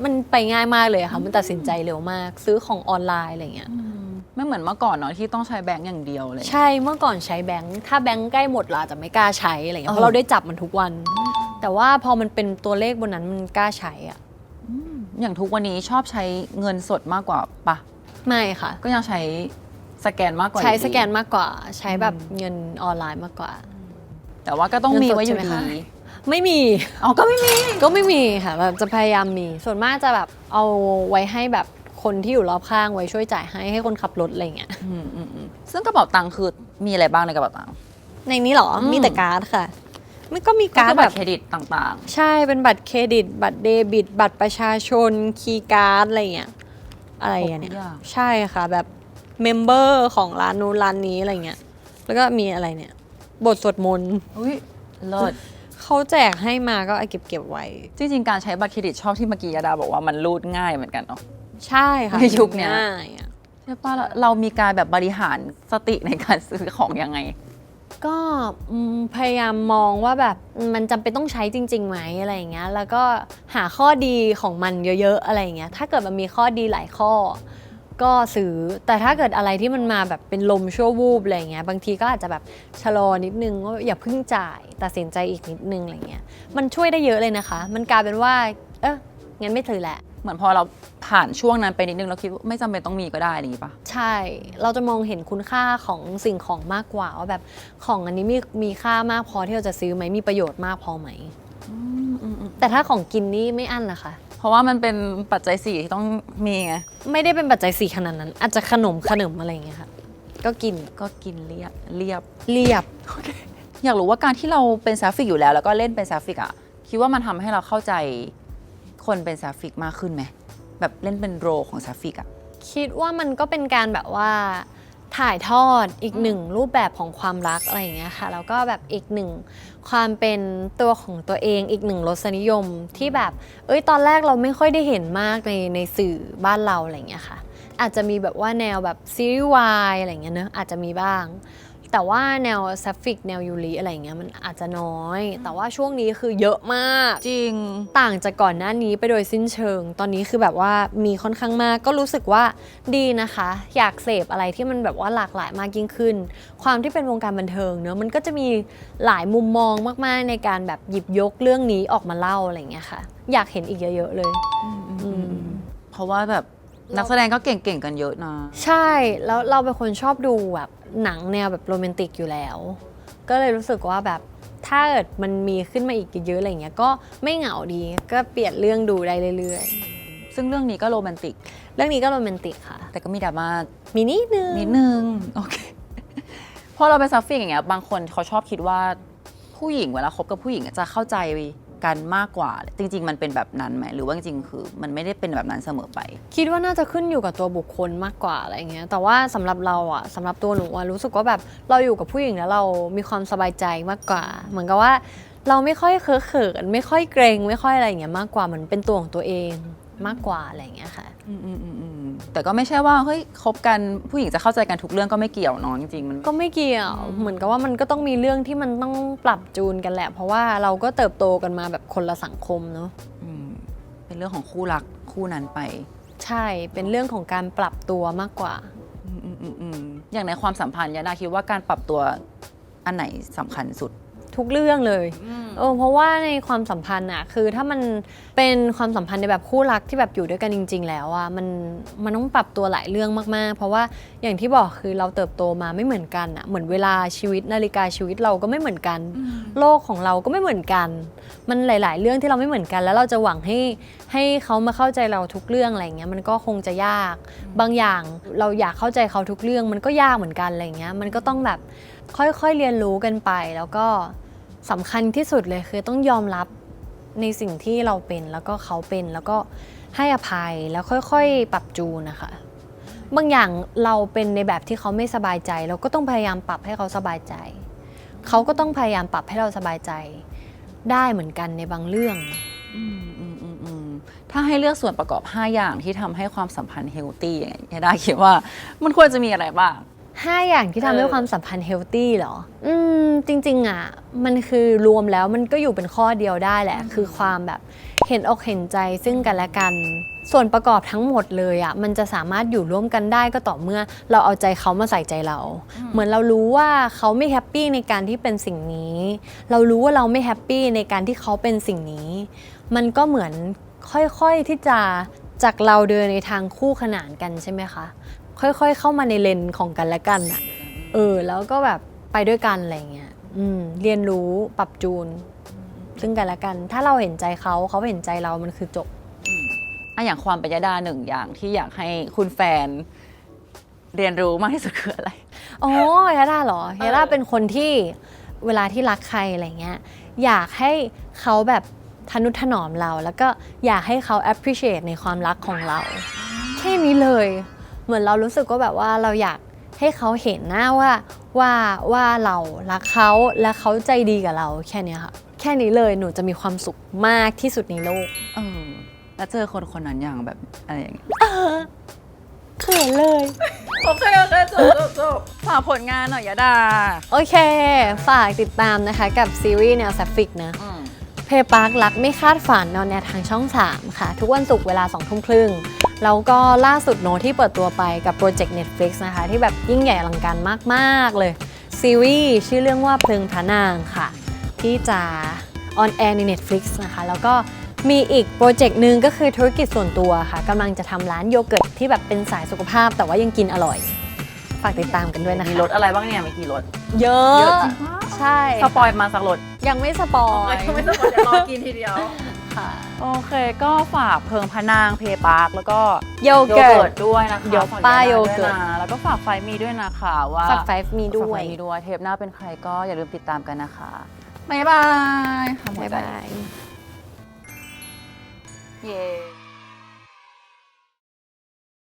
มันไปง่ายมากเลยอะค่ะมันตัดสินใจเร็วมากซื้อของออนไลน์อะไรเงี้ย ไม่เหมือนเมื่อก่อนเนาะที่ต้องใช้แบงก์อย่างเดียวเลย ใช่เมื่อก่อนใช้แบงค์ถ้าแบงค์ใกล้หมดเราอาจจะไม่กล้าใช้อะไรเงี้ยเพราะเราได้จับมันทุกวัน แต่ว่าพอมันเป็นตัวเลขบนนั้นมันกล้าใช้อ่ะ อย่างทุกวันนี้ชอบใช้เงินสดมากกว่าปะ ไม่ค่ะ ก็ยังใช้สแกนมากกว่า ใช้ อยู่ดี สแกนมากกว่าใช้แบบเงินออนไลน์มากกว่า แต่ว่าก็ต้องมีไว้อยู่ เงินสดใช่ไหม ดี คะ ไม่มี อ๋อก็ไม่มี ก็ไม่มีค่ะแบบจะพยายามมีส่วนมากจะแบบเอาไว้ให้แบบคนที่อยู่รอบข้างไว้ช่วยจ่ายให้คนขับรถอะไรเงี้ย ซึ่งกระเป๋าตังค์คือมีอะไรบ้างในกระเป๋าตังค์ ในนี้เหรอมีแต่การ์ดค่ะมันก็มีการ์ด บั แบ ต บ รเครดิตต่าง ใช่เป็นบัตรเครดิต บัตรเดบิต บัตรประชาชน คีย์การ์ดอะไรเงี้ย อะไรอย่างเนี้ย ใช่ค่ะ แบบเมมเบอร์ของร้านนู้นร้านนี้อะไรเงี้ย แล้วก็มีอะไรเนี่ย บทสวดมนต์ ๆอุ้ยเลิศ เขาแจกให้มาก็เอาเก็บไว้ จริงๆการใช้บัตรเครดิตชอบที่เมื่อกี้ยาดาบอกว่ามันรูดง่ายเหมือนกันเนาะ ใช่ค่ะ ในยุคเนี้ย ง่ายอะ ใช่ป่ะเรามีการแบบบริหารสติในการซื้อของยังไง ก็พยายามมองว่าแบบมันจำเป็นต้องใช้จริงๆไหมอะไรอย่างเงี้ย แล้วก็หาข้อดีของมันเยอะๆอะไรอย่างเงี้ย ถ้าเกิดมันมีข้อดีหลายข้อ ก็ซื้อ แต่ถ้าเกิดอะไรที่มันมาแบบเป็นลมชั่ววูบอะไรอย่างเงี้ย บางทีก็อาจจะแบบชะลอนิดนึงว่าอย่าเพิ่งจ่ายตัดสินใจอีกนิดนึงอะไรเงี้ย มันช่วยได้เยอะเลยนะคะ มันกลายเป็นว่า งั้นไม่ซื้อแหละ เหมือนพอเราผ่านช่วงนั้นไปนิดนึงเราคิดว่าไม่จำเป็นต้องมีก็ได้อะไรอย่างงี้ป่ะ ใช่ เราจะมองเห็นคุณค่าของสิ่งของมากกว่าว่าแบบของอันนี้มีค่ามากพอที่เราจะซื้อไหมมีประโยชน์มากพอไหม แต่ถ้าของกินนี่ไม่อั้นนะคะ เพราะว่ามันเป็นปัจจัย4ที่ต้องมีไง ไม่ได้เป็นปัจจัยสี่ขนาดนั้น อาจจะขนมอะไรอย่างเงี้ยค่ะ ก็กิน ก็กินเรียบ เรียบ อยากรู้ว่าการที่เราเป็นแซฟิกอยู่แล้วก็เล่นเป็นแซฟิกอ่ะคิดว่ามันทำให้เราเข้าใจคนเป็นแซฟิกมากขึ้นไหมแบบเล่นเป็นโรของแซฟิกอ่ะ คิดว่ามันก็เป็นการแบบว่าถ่ายทอดอีกหนึ่งรูปแบบของความรักอะไรอย่างเงี้ยค่ะ แล้วก็แบบอีกหนึ่งความเป็นตัวของตัวเองอีกหนึ่งรสนิยมที่แบบตอนแรกเราไม่ค่อยได้เห็นมากในสื่อบ้านเราอะไรอย่างเงี้ยค่ะ อาจจะมีแบบว่าแนวแบบซีรีส์วายอะไรอย่างเงี้ยเนอะอาจจะมีบ้าง แต่ว่าแนวแซฟิกแนวยูริอะไรอย่างเงี้ยมันอาจจะน้อย แต่ว่าช่วงนี้คือเยอะมาก จริง ต่างจากก่อนหน้านี้ไปโดยสิ้นเชิง ตอนนี้คือแบบว่ามีค่อนข้างมาก ก็รู้สึกว่าดีนะคะ อยากเสพอะไรที่มันแบบว่าหลากหลายมากยิ่งขึ้น ความที่เป็นวงการบันเทิงเนอะมันก็จะมีหลายมุมมองมากๆในการแบบหยิบยกเรื่องนี้ออกมาเล่าอะไรอย่างเงี้ยค่ะ อยากเห็นอีกเยอะๆเลยเพราะว่าแบบนักแสดงก็เก่งๆกันเยอะนะ ใช่ แล้วเราเป็นคนชอบดูแบบหนังแนวแบบโรแมนติกอยู่แล้ว ก็เลยรู้สึกว่าแบบ ถ้าเกิดมันมีขึ้นมาอีกเยอะๆอะไรเงี้ยก็ไม่เหงาดีก็เปลี่ยนเรื่องดูได้เรื่อยๆ ซึ่งเรื่องนี้ก็โรแมนติก เรื่องนี้ก็โรแมนติกค่ะ แต่ก็มีดราม่า มีนิดนึง นิดนึง โอเค พอเราเป็นซัฟฟิกอย่างเงี้ยบางคนเขาชอบคิดว่าผู้หญิงเวลาคบกับผู้หญิงจะเข้าใจกันมากกว่า จริง ๆ มันเป็นแบบนั้นไหมหรือว่าจริงๆคือมันไม่ได้เป็นแบบนั้นเสมอไป คิดว่าน่าจะขึ้นอยู่กับตัวบุคคลมากกว่าอะไรเงี้ยแต่ว่าสำหรับเราอะสำหรับตัวหนูอะรู้สึกว่าแบบเราอยู่กับผู้หญิงแล้วเรามีความสบายใจมากกว่า เหมือนกับว่าเราไม่ค่อยเคอะเขินไม่ค่อยเกรงไม่ค่อยอะไรอย่างเงี้ยมากกว่าเหมือนเป็นตัวของตัวเองมากกว่าอะไรอย่างเงี้ยค่ะ แต่ก็ไม่ใช่ว่าเฮ้ยคบกันผู้หญิงจะเข้าใจกันทุกเรื่องก็ไม่เกี่ยวเนาะจริงๆมัน ก็ไม่เกี่ยวเหมือนกับว่ามันก็ต้องมีเรื่องที่มันต้องปรับจูนกันแหละ เพราะว่าเราก็เติบโตกันมาแบบคนละสังคมเนาะ เป็นเรื่องของคู่รักคู่นั้นไป ใช่เป็นเรื่องของการปรับตัวมากกว่า อย่างในความสัมพันธ์ยาดาคิดว่าการปรับตัวอันไหนสำคัญสุด ทุกเรื่องเลยเพราะว่าในความสัมพันธ์อะคือถ้ามันเป็นความสัมพันธ์ในแบบคู่รักที่แบบอยู่ด้วยกันจริง ๆ แล้วอะมันต้องปรับตัวหลายเรื่องมากๆ เพราะว่าอย่างที่บอกคือเราเติบโตมาไม่เหมือนกันอะเหมือนเวลาชีวิตนาฬิกาชีวิตเราก็ไม่เหมือนกัน โลกของเราก็ไม่เหมือนกัน มันหลาย ๆ เรื่องที่เราไม่เหมือนกัน แล้วเราจะหวังให้เขามาเข้าใจเราทุกเรื่องอะไรเงี้ยมันก็คงจะยาก บางอย่างเราอยากเข้าใจเขาทุกเรื่องมันก็ยากเหมือนกันอะไรเงี้ยมันก็ต้องแบบค่อย ๆ เรียนรู้กันไปแล้วก็สำคัญที่สุดเลยคือต้องยอมรับในสิ่งที่เราเป็นแล้วก็เขาเป็นแล้วก็ให้อภัยแล้วค่อยๆปรับจูนนะคะบางอย่างเราเป็นในแบบที่เขาไม่สบายใจเราก็ต้องพยายามปรับให้เขาสบายใจเขาก็ต้องพยายามปรับให้เราสบายใจได้เหมือนกันในบางเรื่อง ถ้าให้เลือกส่วนประกอบ 5 อย่างที่ทำให้ความสัมพันธ์เฮลตี้อย่างเงี้ยยาดาคิดว่ามันควรจะมีอะไรบ้าง 5 อย่างที่ทำให้ความสัมพันธ์เฮลตี้เหรอจริงๆอ่ะมันคือรวมแล้วมันก็อยู่เป็นข้อเดียวได้แหละคือความแบบเห็นอกเห็นใจซึ่งกันและกัน ส่วนประกอบทั้งหมดเลยอ่ะมันจะสามารถอยู่ร่วมกันได้ก็ต่อเมื่อเราเอาใจเขามาใส่ใจเรา เหมือนเรารู้ว่าเขาไม่แฮปปี้ในการที่เป็นสิ่งนี้ เรารู้ว่าเราไม่แฮปปี้ในการที่เขาเป็นสิ่งนี้ มันก็เหมือนค่อยๆที่จะจากเราเดินในทางคู่ขนานกันใช่ไหมคะค่อยๆเข้ามาในเลนของกันและกันอ่ะแล้วก็แบบไปด้วยกันอะไรเงี้ยเรียนรู้ปรับจูนซึ่งกันและกัน ถ้าเราเห็นใจเขาเขาเห็นใจเรามันคือจบ อย่างความเป็นยาดาหนึ่งอย่างที่อยากให้คุณแฟนเรียนรู้มากที่สุดคืออะไร อ๋อยาดาเหรอยาดาเป็นคนที่เวลาที่รักใครอะไรเงี้ยอยากให้เขาแบบทนุถนอมเราแล้วก็อยากให้เขา appreciate ในความรักของเราแค่นี้เลยเหมือนเรารู้สึกว่าแบบว่าเราอยากให้เขาเห็นนะว่าเรารักเขาและเขาใจดีกับเราแค่นี้ค่ะแค่นี้เลยหนูจะมีความสุขมากที่สุดในโลก แล้วเจอคนคนนั้นอย่างแบบอะไรอย่างเงี้ย เขินเลย โอเคจบฝากผลงานหน่อยยาดา โอเค ฝากติดตามนะคะกับซีรีส์แนวแซฟฟิกนะเพย์ปาร์ครักไม่คาดฝันนอนแนวทางช่อง 3 ค่ะ ทุกวันศุกร์เวลา 20:30 แล้วก็ล่าสุดโนที่เปิดตัวไปกับโปรเจกต์ Netflix นะคะ ที่แบบยิ่งใหญ่อลังการมากๆเลย ซีรีส์ชื่อเรื่องว่าเพลิงพระนางค่ะ ที่จะออนแอร์ใน Netflix นะคะ แล้วก็มีอีกโปรเจกต์หนึ่งก็คือธุรกิจส่วนตัวค่ะกำลังจะทำร้านโยเกิร์ตที่แบบเป็นสายสุขภาพแต่ว่ายังกินอร่อย ฝากติดตามกันด้วยนะคะ มีรถอะไรบ้างเนี่ยมีกี่รถ เยอะ ใช่ สปอยมาสักรถ ยังไม่สปอย ไม่สปอยเดี๋ยวรอกินทีเดียว ค่ะ โอเคก็ฝากเพิงพะนางเพย์ปาร์คแล้วก็ โย โย เกิ เกิ ร์ ร์ ต ตด้วยนะคะ เดี๋ยว ฝาก ป้า ด โย ด้ว เกิร์ต นะแล้วก็ฝากไฟมีด้วยนะคะว่า ฝากไฟฟ์มีด้ว ฝาก ย ไฟมีด้วยเทปหน้าเป็นใครก็อย่าลืมติดตามกันนะคะบ๊ายบาย บ๊ายบาย เย้